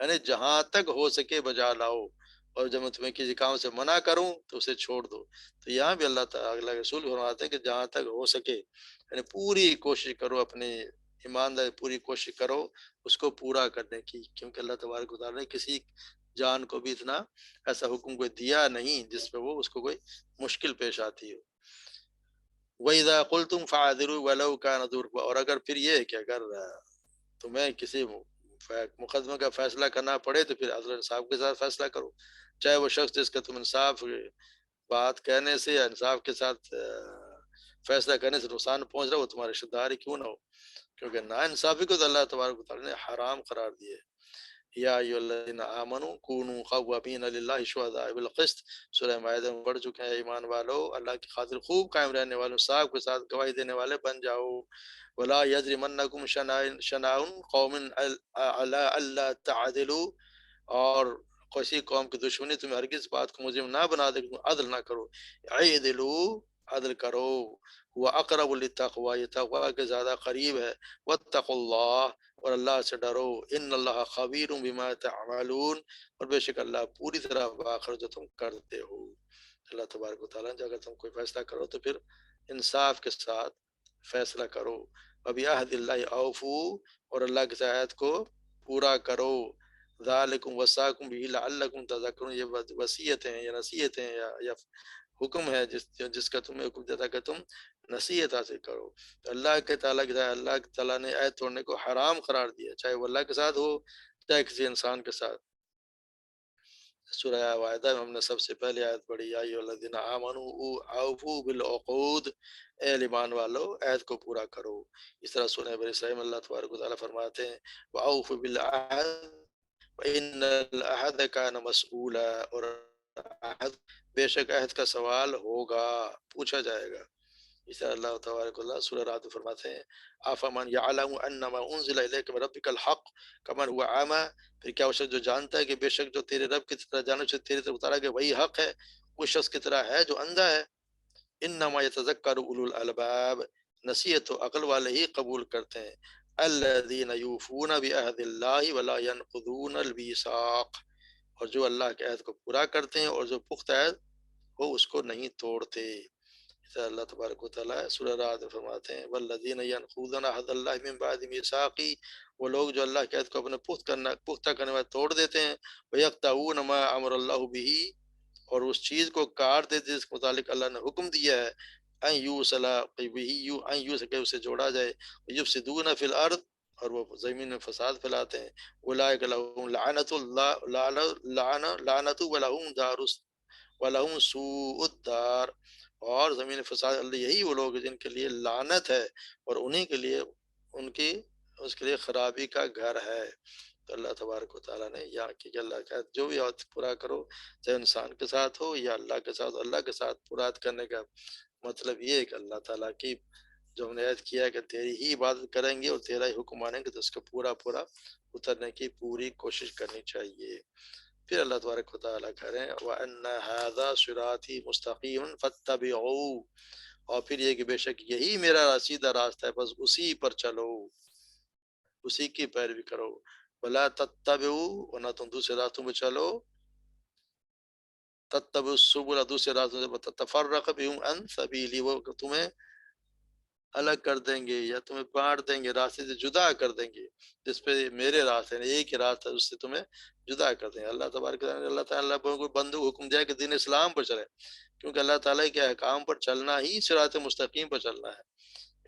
یعنی جہاں تک ہو سکے بجا لاؤ، اور جب میں تمہیں کسی کام سے منع کروں تو اسے چھوڑ دو۔ تو یہاں بھی اللہ تعالیٰ اللہ کے رسول فرماتے ہیں کہ جہاں تک ہو سکے یعنی پوری کوشش کرو، اپنی ایمانداری پوری کوشش کرو اس کو پورا کرنے کی، کیونکہ اللہ تبارک و تعالیٰ نے کسی جان کو بھی اتنا ایسا حکم کوئی دیا نہیں جس پہ وہ اس کو کوئی مشکل پیش آتی ہو۔ وَإِذَا قُلْتُمْ فَاعْدِلُوا وَلَوْ كَانَ ذُو قُرْبَىٰ، اور اگر پھر یہ ہے کہ اگر تمہیں کسی مقدمے کا فیصلہ کرنا پڑے تو پھر عدل انصاف کے ساتھ فیصلہ کرو، چاہے وہ شخص جس کا تم انصاف بات کہنے سے یا انصاف کے ساتھ فیصلہ کرنے سے نقصان پہنچ رہا ہو، وہ تمہارے رشتہ دار ہی کیوں نہ ہو، کیونکہ نا انصافی کو تو اللہ تبارک و تعالیٰ نے حرام قرار دیا ہے۔ یا ایھا الذین آمنوا کونوا قوامین للہ شہداء بالقسط، سورہ مائدہ میں پڑھ چکے ہیں، ایمان والو اللہ کی خاطر خوب قائم رہنے والوں، صاحب کے ساتھ گواہی دینے والے بن جاؤ۔ ولا یجرمنکم شنآن قوم علی الا تعدلوا، اور کسی قوم کی دشمنی تمہیں ہرگز بات کو مجرم نہ بنا دے کہ تم عدل نہ کرو، اعدلوا عدل کرو، وہ اقرب للتقوی، یہ تقوی کے زیادہ قریب ہے، واتقوا اللہ، اور اللہ سے ڈرو، ان اللہ خبیر بما تعملون، اور بے شک اللہ پوری طرح واخر جو تم کرتے ہو۔ اللہ تبارک و تعالیٰ نے اگر تم کوئی فیصلہ کرو تو پھر انصاف کے ساتھ فیصلہ کرو، وبعہد اللہ اوفو، اور اللہ کی عہد کو پورا کرو، ذالکم وصاکم بہ لعلکم تذکرون، یہ وصیتیں ہیں یا نصیحتیں ہیں یا حکم ہے جس کا تمہیں حکم دیتا کہ تم نصیحت حاصل کرو۔ تو اللہ کے تعالیٰ نے عہد توڑنے کو حرام قرار دیا، چاہے وہ اللہ کے ساتھ ہو چاہے کسی انسان کے ساتھ۔ سورہ واحدہ میں ہم نے سب سے پہلے آیت پڑھی، یا ایھا الذین آمنوا اوفوا بالعقود، اے ایمان والو عہد کو پورا کرو۔ اس طرح سورہ بنی اسرائیل میں اللہ تبارک و تعالیٰ فرماتے ہیں واوفوا بالعہد وان العہد کان مسئولا، اور عہد بے شک عہد کا سوال ہوگا، پوچھا جائے گا۔ اس طرح اللہ تبارک اللہ سورہ رعد میں فرماتے ہیں افمن یعلم انما انزل الیک من ربک الحق کمن هو اعمی، پھر کیا وہ شخص جو جانتا ہے کہ بے شک جو تیرے رب کی طرح جانب سے تیری طرف اتارا گیا وہی حق ہے، اس شخص کی طرح ہے جو اندھا ہے۔ انما یتذکر اولو الالباب، نصیحت تو عقل والے ہی قبول کرتے ہیں، الذین یوفون بعہد اللہ ولا ینقضون المیثاق، اور جو اللہ کے عہد کو پورا کرتے ہیں اور جو پختہ عہد ہو اس کو نہیں توڑتے۔ اللہ تبارک و تعالیٰ سورہ رعد میں فرماتے ہیں والذین ینقضون عہد اللہ من بعد میثاقہ، وہ لوگ جو اللہ کے عہد کو اپنے پختہ کرنے میں توڑ دیتے ہیں، ویقطعون ما امر اللہ بہ، اور اس چیز کو کاٹ دیتے جس کے متعلق اللہ نے حکم دیا ہے، ان یوصل بہ، ان یوصل کہ اسے جوڑا جائے، یفسدون فی الارض، اور وہ زمین میں فساد پھیلاتے ہیں، اولئک لہم لعنت اللہ لعنت ولہم دار وَلَهُمْ سُوءُ الدَّارِ، اور زمین فساد اللہ، یہی وہ لوگ ہیں جن کے لیے لعنت ہے اور انہی کے لیے اس کے لیے خرابی کا گھر ہے۔ تو اللہ تبارک و تعالیٰ نے یہاں کی کہ اللہ کا جو بھی عہد پورا کرو، چاہے انسان کے ساتھ ہو یا اللہ کے ساتھ، اللہ کے ساتھ پورا کرنے کا مطلب یہ ہے کہ اللہ تعالیٰ کی جو ہم نے عہد کیا ہے کہ تیری ہی عبادت کریں گے اور تیرا ہی حکم مانیں گے، تو اس کو پورا اترنے کی پوری کوشش کرنی چاہیے۔ پھر اللہ تبارک و تعالیٰ کریں وَأَنَّ هَذَا صِرَاطِي مُسْتَقِيمًا فَاتَّبِعُوهُ، اور پھر یہ کہ بے شک یہی میرا سیدھا راستہ ہے، بس اسی پر چلو، اسی کی پیروی کرو، وَلَا تَتَّبِعُوا، اور نہ تم دوسرے راستوں پہ چلو، تَتَّبِعُوا السُّبُلَ، دوسرے راستوں سے تَتَفَرَّقَ بِكُمْ عَنْ سَبِيلِهِ، وہ تمہیں الگ کر دیں گے یا تمہیں بانٹ دیں گے، راستے سے جدا کر دیں گے، جس پہ میرے راستے ہیں، ایک ہی راستہ ہے اس سے تمہیں جدا کر دیں گے۔ اللہ تبارک و تعالیٰ نے اللہ تعالیٰ کو بندوں کو حکم دیا کہ دین اسلام پر چلے، کیونکہ اللہ تعالیٰ کے احکام پر چلنا ہی صراط مستقیم پر چلنا ہے،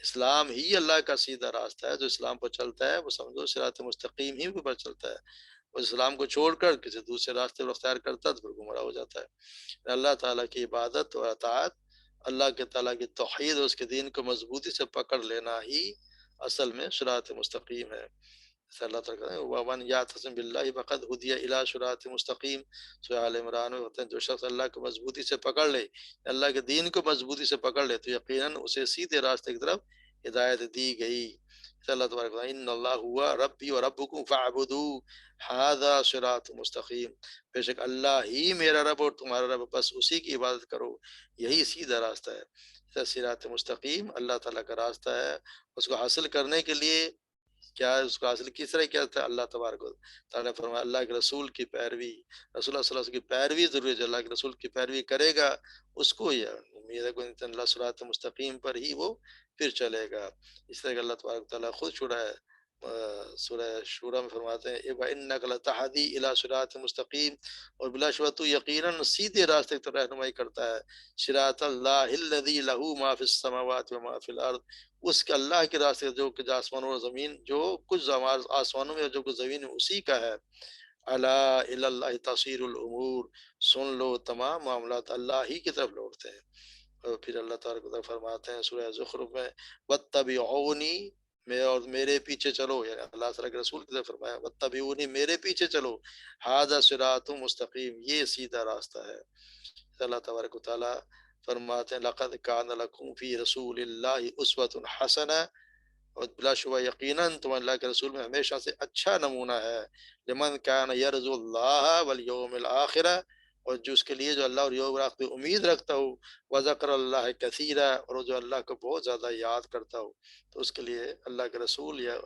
اسلام ہی اللہ کا سیدھا راستہ ہے، جو اسلام پر چلتا ہے وہ سمجھو صراط مستقیم ہی پر چلتا ہے، وہ اسلام کو چھوڑ کر کسی دوسرے راستے پر اختیار کرتا ہے تو پھر گمراہ ہو جاتا ہے۔ اللہ تعالیٰ کی عبادت اور اطاعت، اللہ کے تعالیٰ کی توحید اور اس کے دین کو مضبوطی سے پکڑ لینا ہی اصل میں صراط مستقیم ہے۔ جیسے اللہ تعالیٰ کہتے ہیں وَمَنْ يَعْتَصِمْ بِاللَّهِ فَقَدْ هُدِيَ إِلَىٰ صِرَاطٍ مُسْتَقِيمٍ، سورہ آل عمران میں ہوتے ہیں جو شخص اللہ کو مضبوطی سے پکڑ لے، اللہ کے دین کو مضبوطی سے پکڑ لے تو یقیناً اسے سیدھے راستے کی طرف ہدایت دی گئی۔ اللہ تبارک و تعالیٰ ان اللہ ہوا ربی و ربکم فاعبدوہ ھذا صراط مستقیم، بے شک اللہ ہی میرا رب اور تمہارا رب، بس اسی کی عبادت کرو، یہی سیدھا راستہ ہے۔ صراط مستقیم اللہ تعالیٰ کا راستہ ہے، اس کو حاصل کرنے کے لیے کیا ہے اس کو حاصل کس طرح کیا تھا؟ اللہ تبارک و تعالیٰ نے فرمایا اللہ کے رسول کی پیروی، رسول اللہ صلی اللہ علیہ وسلم کی پیروی ضروری ہے. جو اللہ کے رسول کی پیروی کرے گا اس کو یہ امید ہے کہ اللہ صراط مستقیم پر ہی وہ پھر چلے گا. اس طرح کہ اللہ تبارک و تعالیٰ خود چھوڑا ہے سورہ شورا میں فرماتے ہیں وَإِنَّكَ لَتَهْدِي إِلَىٰ صِرَاطٍ مستقیم، اور بلا شبہ تو یقیناً سیدھے راستے کی طرف رہنمائی کرتا ہے. صراط اللہ الذی لہ ما فی السماوات و ما فی الارض، اس کے اللہ کے راستے جو کچھ آسمانوں اور زمین، جو کچھ آسمانوں میں اور جو کچھ زمین میں اسی کا ہے. الا الی اللہ تصیر الامور، سن لو تمام معاملات اللہ ہی کی طرف لوٹتے ہیں. اور پھر اللہ تعالیٰ کو فرماتے ہیں سورہ زخرف میں واتبعونی، میں اور میرے پیچھے چلو، یعنی اللہ تعالیٰ کے رسول کی طرف فرمایا واتبعونی، میرے پیچھے چلو، ھذا صراط مستقیم، یہ سیدھا راستہ ہے. اللہ تبارک و تعالیٰ فرماتے ہیں لقد کان لکم فی رسول اللہ اسوۃ حسنہ، اور بلا شبہ یقیناً تم اللہ کے رسول میں ہمیشہ سے اچھا نمونہ ہے. لمن کان یرجو اللہ والیوم الآخرہ، اور جو اس کے لیے جو اللہ اور یوم آخرت پہ امید رکھتا ہو، وذکر اللہ کثیرا، اور جو اللہ کو بہت زیادہ یاد کرتا ہو، تو اس کے لیے اللہ کے رسول یا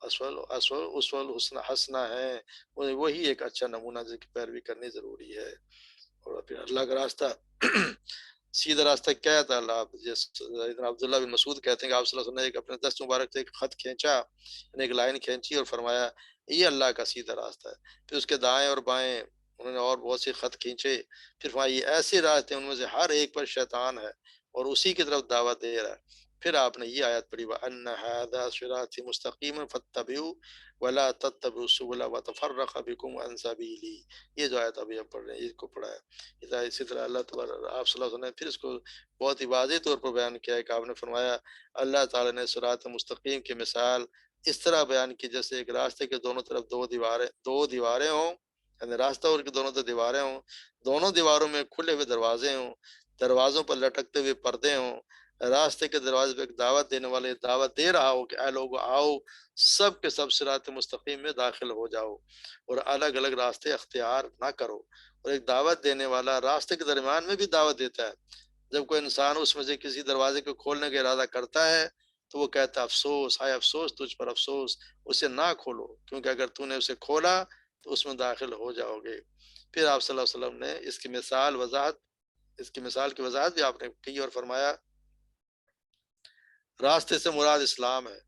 اسول حسنہ حسنہ ہے، وہی ایک اچھا نمونہ جس کی پیروی کرنی ضروری ہے. اور پھر اللہ کا راستہ سیدھا راستہ کیا تھا؟ اللہ سیدنا عبداللہ بن مسعود کہتے ہیں کہ آپ صلی اللہ علیہ وسلم نے ایک اپنے دست مبارک سے ایک خط کھینچا، یعنی ایک لائن کھینچی اور فرمایا یہ اللہ کا سیدھا راستہ ہے. پھر اس کے دائیں اور بائیں انہوں نے اور بہت سے خط کھینچے، پھر فرمایا یہ ایسے راستے ان میں سے ہر ایک پر شیطان ہے اور اسی کی طرف دعوت دے رہا ہے. پھر آپ نے یہ آیت پڑھی وَأَنَّ هَذَا صِرَاطِي مُسْتَقِيمًا فَاتَّبِعُوهُ وَلَا تَتَّبِعُوا السُّبُلَ وَتَفَرَّقَ بِكُمْ عَنْ سَبِيلِهِ. یہ جو آیت ابھی ہم پڑھ رہے ہیں اس کو پڑھا ہے. اسی طرح اللہ تبارک آپ صلی اللہ علیہ وسلم نے پھر اس کو بہت ہی واضح طور پر بیان کیا ہے کہ آپ نے فرمایا اللہ تعالیٰ نے صراط مستقیم کی مثال اس طرح بیان کی جیسے ایک راستے کے دونوں طرف دو دیواریں ہوں، یعنی راستہ اور کے دونوں طرف دیواریں ہوں، دونوں دیواروں میں کھلے ہوئے دروازے ہوں، دروازوں پر لٹکتے ہوئے پردے ہوں، راستے کے دروازے پہ ایک دعوت دینے والے دعوت دے رہا ہو کہ اے لوگو آؤ سب کے سب صراط مستقیم میں داخل ہو جاؤ، اور الگ الگ راستے اختیار نہ کرو. اور ایک دعوت دینے والا راستے کے درمیان میں بھی دعوت دیتا ہے. جب کوئی انسان اس میں سے کسی دروازے کو کھولنے کا ارادہ کرتا ہے تو وہ کہتا ہے افسوس، ہائے افسوس تجھ پر افسوس، اسے نہ کھولو کیونکہ اگر تو نے اسے کھولا تو اس میں داخل ہو جاؤ گے. پھر آپ صلی اللہ علیہ وسلم نے اس کی مثال کی وضاحت بھی آپ نے کی اور فرمایا راستے سے مراد اسلام ہے،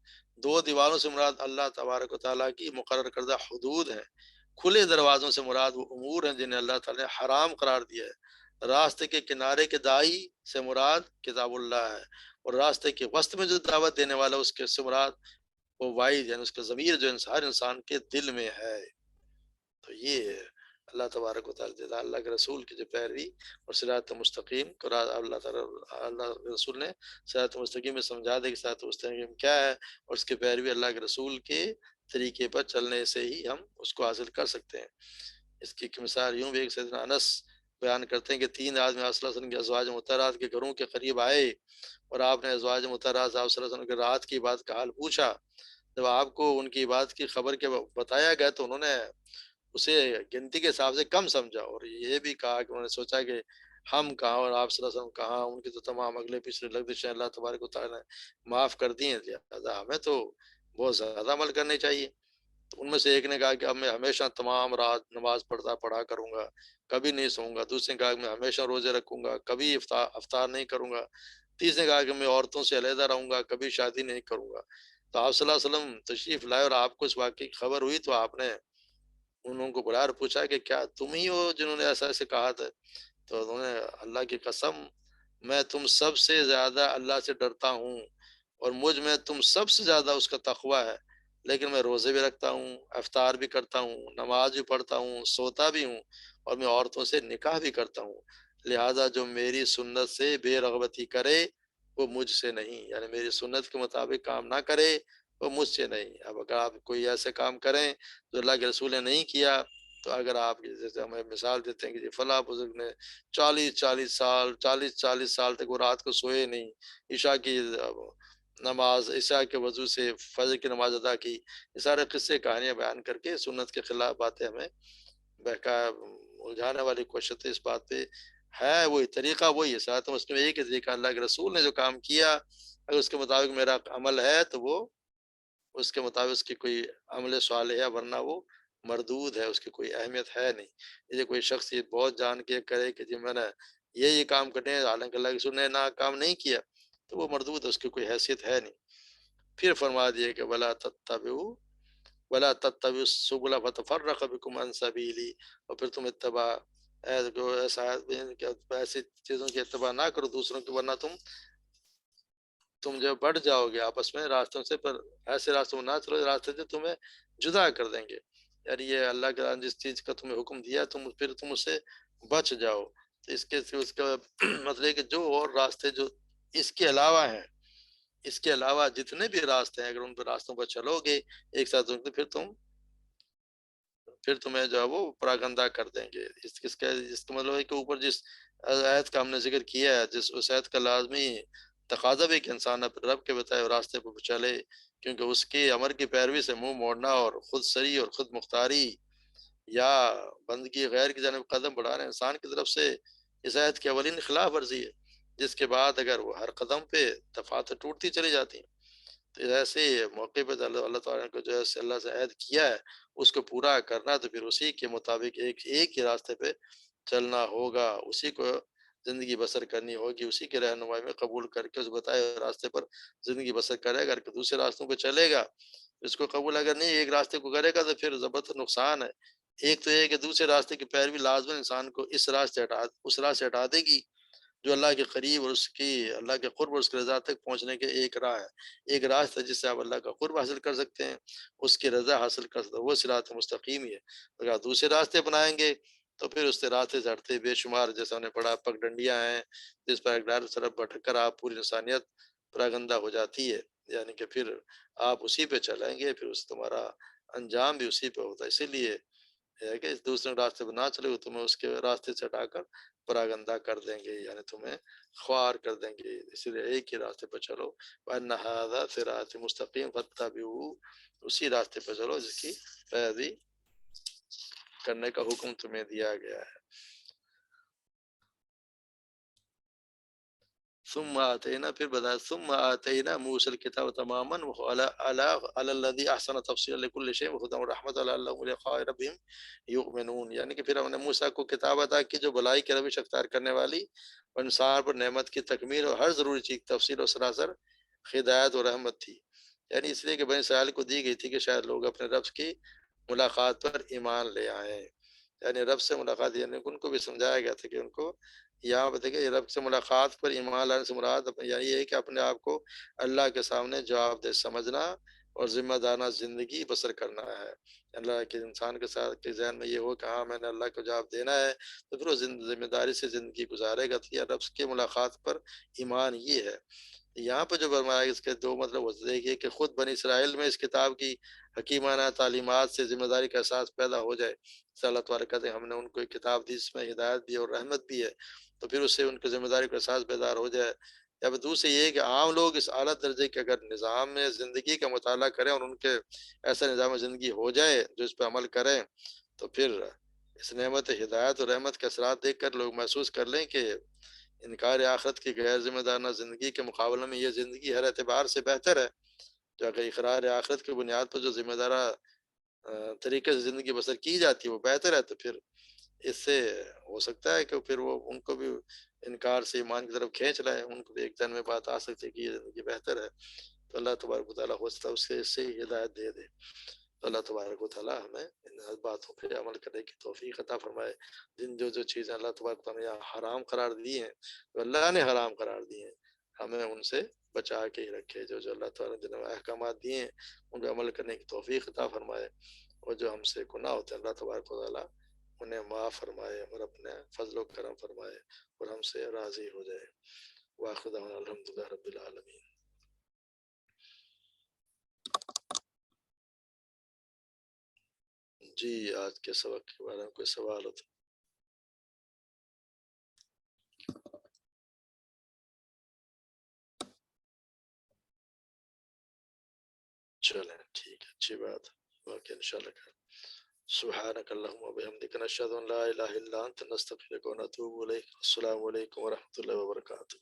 دو دیواروں سے مراد اللہ تبارک و تعالیٰ کی مقرر کردہ حدود ہیں، کھلے دروازوں سے مراد وہ امور ہیں جنہیں اللہ تعالیٰ نے حرام قرار دیا ہے، راستے کے کنارے کے دائی سے مراد کتاب اللہ ہے، اور راستے کے وسط میں جو دعوت دینے والا اس کے سے مراد وہ وائد، یعنی اس کا ضمیر جو ہر انسان کے دل میں ہے. تو یہ اللہ تبارک و تعالیٰ اللہ کے رسول کی جو پیروی اور صراط مستقیم کو اللہ تعالیٰ اللہ رسول نے صراط مستقیم میں سمجھا دے کہ صراط مستقیم کیا ہے، اور اس کی پیروی اللہ کے رسول کے طریقے پر چلنے سے ہی ہم اس کو حاصل کر سکتے ہیں. اس کی مثال یوں بھی ایک سیدنا انس بیان کرتے ہیں کہ 3 آدمی آپ صلی اللہ علیہ وسلم کے ازواج مطہرات کے گھروں کے قریب آئے اور آپ نے ازواج مطہرات آپ صلی اللہ علیہ وسلم کے رات کی بات کا حال پوچھا. جب آپ کو ان کی بات کی خبر کے بتایا گیا تو انہوں نے اسے گنتی کے حساب سے کم سمجھا اور یہ بھی کہا کہ انہوں نے سوچا کہ ہم کہاں اور آپ صلی اللہ علیہ وسلم کہاں، ان کی تو تمام اگلے پچھلے لغزشیں اللہ تبارک و تعالیٰ نے معاف کر دی ہیں، لہٰذا ہمیں تو بہت زیادہ عمل کرنے چاہیے. تو ان میں سے ایک نے کہا کہ اب میں ہمیشہ تمام رات نماز پڑھا کروں گا، کبھی نہیں سوؤں گا. دوسرے نے کہا کہ میں ہمیشہ روزے رکھوں گا، کبھی افطار نہیں کروں گا. تیسرے نے کہا کہ میں عورتوں سے علیحدہ رہوں گا، کبھی شادی نہیں کروں گا. تو آپ صلی اللہ علیہ وسلم تشریف لائے اور آپ کو اس واقعے کی خبر ہوئی تو آپ نے انہوں کو بلا اور پوچھا کہ کیا تم ہی ہو جنہوں نے ایسا ایسے کہا تھا؟ تو انہوں نے اللہ کی قسم میں تم سب سے زیادہ اللہ سے ڈرتا ہوں اور مجھ میں تم سب سے زیادہ اس کا تقوی ہے، لیکن میں روزے بھی رکھتا ہوں، افطار بھی کرتا ہوں، نماز بھی پڑھتا ہوں، سوتا بھی ہوں، اور میں عورتوں سے نکاح بھی کرتا ہوں. لہذا جو میری سنت سے بے رغبتی کرے وہ مجھ سے نہیں، یعنی میری سنت کے مطابق کام نہ کرے وہ مجھ سے نہیں. اب اگر آپ کوئی ایسے کام کریں جو اللہ کے رسول نے نہیں کیا تو اگر آپ جیسے ہمیں مثال دیتے ہیں کہ فلاں بزرگ نے 40 سال تک وہ رات کو سوئے نہیں، عشاء کی نماز، عشاء کے وضو سے فجر کی نماز ادا کی، یہ سارے قصے کہانیاں بیان کر کے سنت کے خلاف باتیں ہمیں بہکا الجھانے والی کوشش اس بات پہ ہے. وہی طریقہ وہی ہے ساتھ اس میں ایک ہی طریقہ اللہ کے رسول نے جو کام کیا اگر اس کے مطابق میرا عمل ہے تو وہ اس کے مطابق اس کی کوئی عمل صالح ہے، ورنہ وہ مردود ہے، اس کی کوئی اہمیت ہے نہیں۔ یہ کوئی شخص یہ بہت جان کے کرے کہ جی میں نے یہ کام کرنے ہیں، حالانکہ اللہ کے رسول نے نہ کام نہیں کیا، تو وہ مردود ہے، اس کی کوئی حیثیت ہے نہیں۔ پھر فرما دیا کہ ولا تتبعوا السبل فتفرق بكم عن سبیلی، اور پھر تم ایسی چیزوں کی اتباع نہ کرو دوسروں کی، ورنہ تم جو بڑھ جاؤ گے آپس میں راستوں سے، پر ایسے راستوں میں نہ چلو راستے سے تمہیں جدا کر دیں گے۔ یعنی یہ اللہ کا جس چیز کا تمہیں حکم دیا پھر تم اس سے بچ جاؤ۔ تو اس کا مطلب ہے کہ جو اور راستے جو اس کے علاوہ ہیں، اس کے علاوہ جتنے بھی راستے ہیں، اگر ان پہ راستوں پر چلو گے ایک ساتھ، تو پھر تمہیں جو ہے وہ پراگندہ کر دیں گے۔ اس کا مطلب ہے کہ اوپر جس آیت کا ہم نے ذکر کیا ہے، اس آیت کا لازمی تقاضا بھی کہ انسان اپنے رب کے بتائے راستے پر چلے، کیونکہ اس کے امر کی پیروی سے منہ موڑنا اور خود سری اور خود مختاری یا بندگی غیر کی جانب قدم بڑھانا انسان کی طرف سے اس آیت کی اولین خلاف ورزی ہے، جس کے بعد اگر وہ ہر قدم پہ دفعات ٹوٹتی چلی جاتی ہیں۔ تو ایسے موقع پہ اللہ تعالیٰ کو جو ہے اللہ سے عہد کیا ہے اس کو پورا کرنا، تو پھر اسی کے مطابق ایک ہی راستے پہ چلنا ہوگا، اسی کو زندگی بسر کرنی ہوگی، اسی کے رہنمائی میں قبول کر کے اس بتائے راستے پر زندگی بسر کرے گا۔ اگر دوسرے راستوں پہ چلے گا اس کو قبول اگر نہیں ایک راستے کو کرے گا تو پھر زبردست نقصان ہے۔ ایک تو یہ کہ دوسرے راستے کی پیروی لازماً انسان کو اس راستے سے ہٹا دے گی جو اللہ کے قریب اور اللہ کے قرب اور اس کی رضا تک پہنچنے کے ایک راہ ہے، ایک راستہ جس سے آپ اللہ کا قرب حاصل کر سکتے ہیں، اس کی رضا حاصل کر سکتے ہیں، وہ صراط مستقیم ہی ہے۔ اگر دوسرے راستے اپنائیں گے تو پھر اس راستے سے ہٹتے بے شمار جیسا ہم نے پڑھا پگ ڈنڈیاں ہیں، جس پر ایک ڈار طرف بھٹک کر آپ پوری انسانیت پراگندہ ہو جاتی ہے، یعنی کہ پھر آپ اسی پہ چلیں گے، پھر تمہارا انجام بھی اسی پہ ہوتا ہے۔ اسی لیے ہے کہ اس دوسرے راستے پہ نہ چلے گا تمہیں اس کے راستے سے ہٹا کر پراگندہ کر دیں گے، یعنی تمہیں خوار کر دیں گے۔ اسی لیے ایک ہی راستے پہ چلو، وَأَنَّ هَٰذَا صِرَاطِي مُسْتَقِيمًا فَاتَّبِعُوهُ، اسی راستے پہ چلو جس کی پیروی کرنے کا حکم تمہیں دیا گیا ہے۔ ثم آتینا، پھر بتایا ثم آتینا موسیٰ الکتاب تماما علی الذی احسن تفصیلا لکل شیء وہدی ورحمۃ لعلہم بلقاء ربہم یؤمنون، یعنی کہ پھر ہم نے موسیٰ کو کتاب عطا کی جو بھلائی کی روش اختیار کرنے والی اور انسان پر نعمت کی تکمیل اور ہر ضروری چیز تفصیل اور سراسر ہدایت اور رحمت تھی، یعنی اس لیے کہ بنی اسرائیل کو دی گئی تھی کہ شاید لوگ اپنے رب کی ملاقات پر ایمان لے آئیں، یعنی رب سے ملاقات، یعنی ان کو بھی سمجھایا گیا تھا کہ ان کو یہاں پہ دیکھیں رب سے ملاقات پر ایمان لانے سے مراد یعنی یہ ہے کہ اپنے آپ کو اللہ کے سامنے جواب دہ سمجھنا اور ذمہ دارانہ زندگی بسر کرنا ہے۔ اللہ کے انسان کے ساتھ کے ذہن میں یہ ہو کہ ہاں میں نے اللہ کو جواب دینا ہے، تو پھر وہ ذمہ داری سے زندگی گزارے گا۔ تو یہ رب کے ملاقات پر ایمان یہ ہے۔ یہاں پہ جو فرمایا اس کے دو مطلب ہوتے دیکھیے کہ خود بنی اسرائیل میں اس کتاب کی حکیمانہ تعلیمات سے ذمہ داری کا احساس پیدا ہو جائے، اللہ تعالیٰ کہتے ہیں ہم نے ان کو ایک کتاب دی جس میں ہدایت بھی اور رحمت بھی ہے، تو پھر اس سے ان کی ذمہ داری کا احساس بیدار ہو جائے۔ یا پھر دوسرے یہ کہ عام لوگ اس اعلیٰ درجے کے اگر نظام میں زندگی کا مطالعہ کریں اور ان کے ایسا نظام زندگی ہو جائے جو اس پہ عمل کریں، تو پھر اس نعمت ہدایت اور رحمت کے اثرات دیکھ کر لوگ محسوس کر لیں کہ انکار آخرت کی غیر ذمہ دارانہ زندگی کے مقابلے میں یہ زندگی ہر اعتبار سے بہتر ہے، جو اگر اقرار آخرت کی بنیاد پر جو ذمہ دارہ طریقے سے زندگی بسر کی جاتی ہے وہ بہتر ہے، تو پھر اس سے ہو سکتا ہے کہ پھر وہ ان کو بھی انکار سے ایمان کی طرف کھینچ لائے، ان کو بھی ایک دن میں بات آ سکتی ہے کہ یہ زندگی بہتر ہے، تو اللہ تبارک و تعالیٰ ہو سکتا ہے اس سے ہدایت دے دے۔ تو اللہ تبارک و تعالیٰ ہمیں ان باتوں پہ عمل کرنے کی توفیق عطا فرمائے۔ جو چیزیں اللہ تبارک و تعالیٰ نے حرام قرار دی ہیں، جو اللہ نے حرام قرار دی ہیں، ہمیں ان سے بچا کے ہی رکھے۔ جو اللہ تعالیٰ نے جنہیں احکامات دیے ہیں ان پہ عمل کرنے کی توفیق عطا فرمائے، اور جو ہم سے گناہ ہوتے ہیں اللہ تبارک و تعالیٰ انہیں معاف فرمائے اور اپنے فضل و کرم فرمائے اور ہم سے راضی ہو جائے۔ وآخر دعوانا الحمدللہ رب العالمین۔ جی آج کے سبق کے بارے میں کوئی سوال ہوتا؟ چلیں ٹھیک ہے، اچھی بات ہے، باقی انشاءاللہ خیر۔ سبحانک اللہم وبحمدک نشہد ان لا الہ الا انت نستغفرک ونتوب الیک۔ السلام علیکم ورحمۃ اللہ وبرکاتہ۔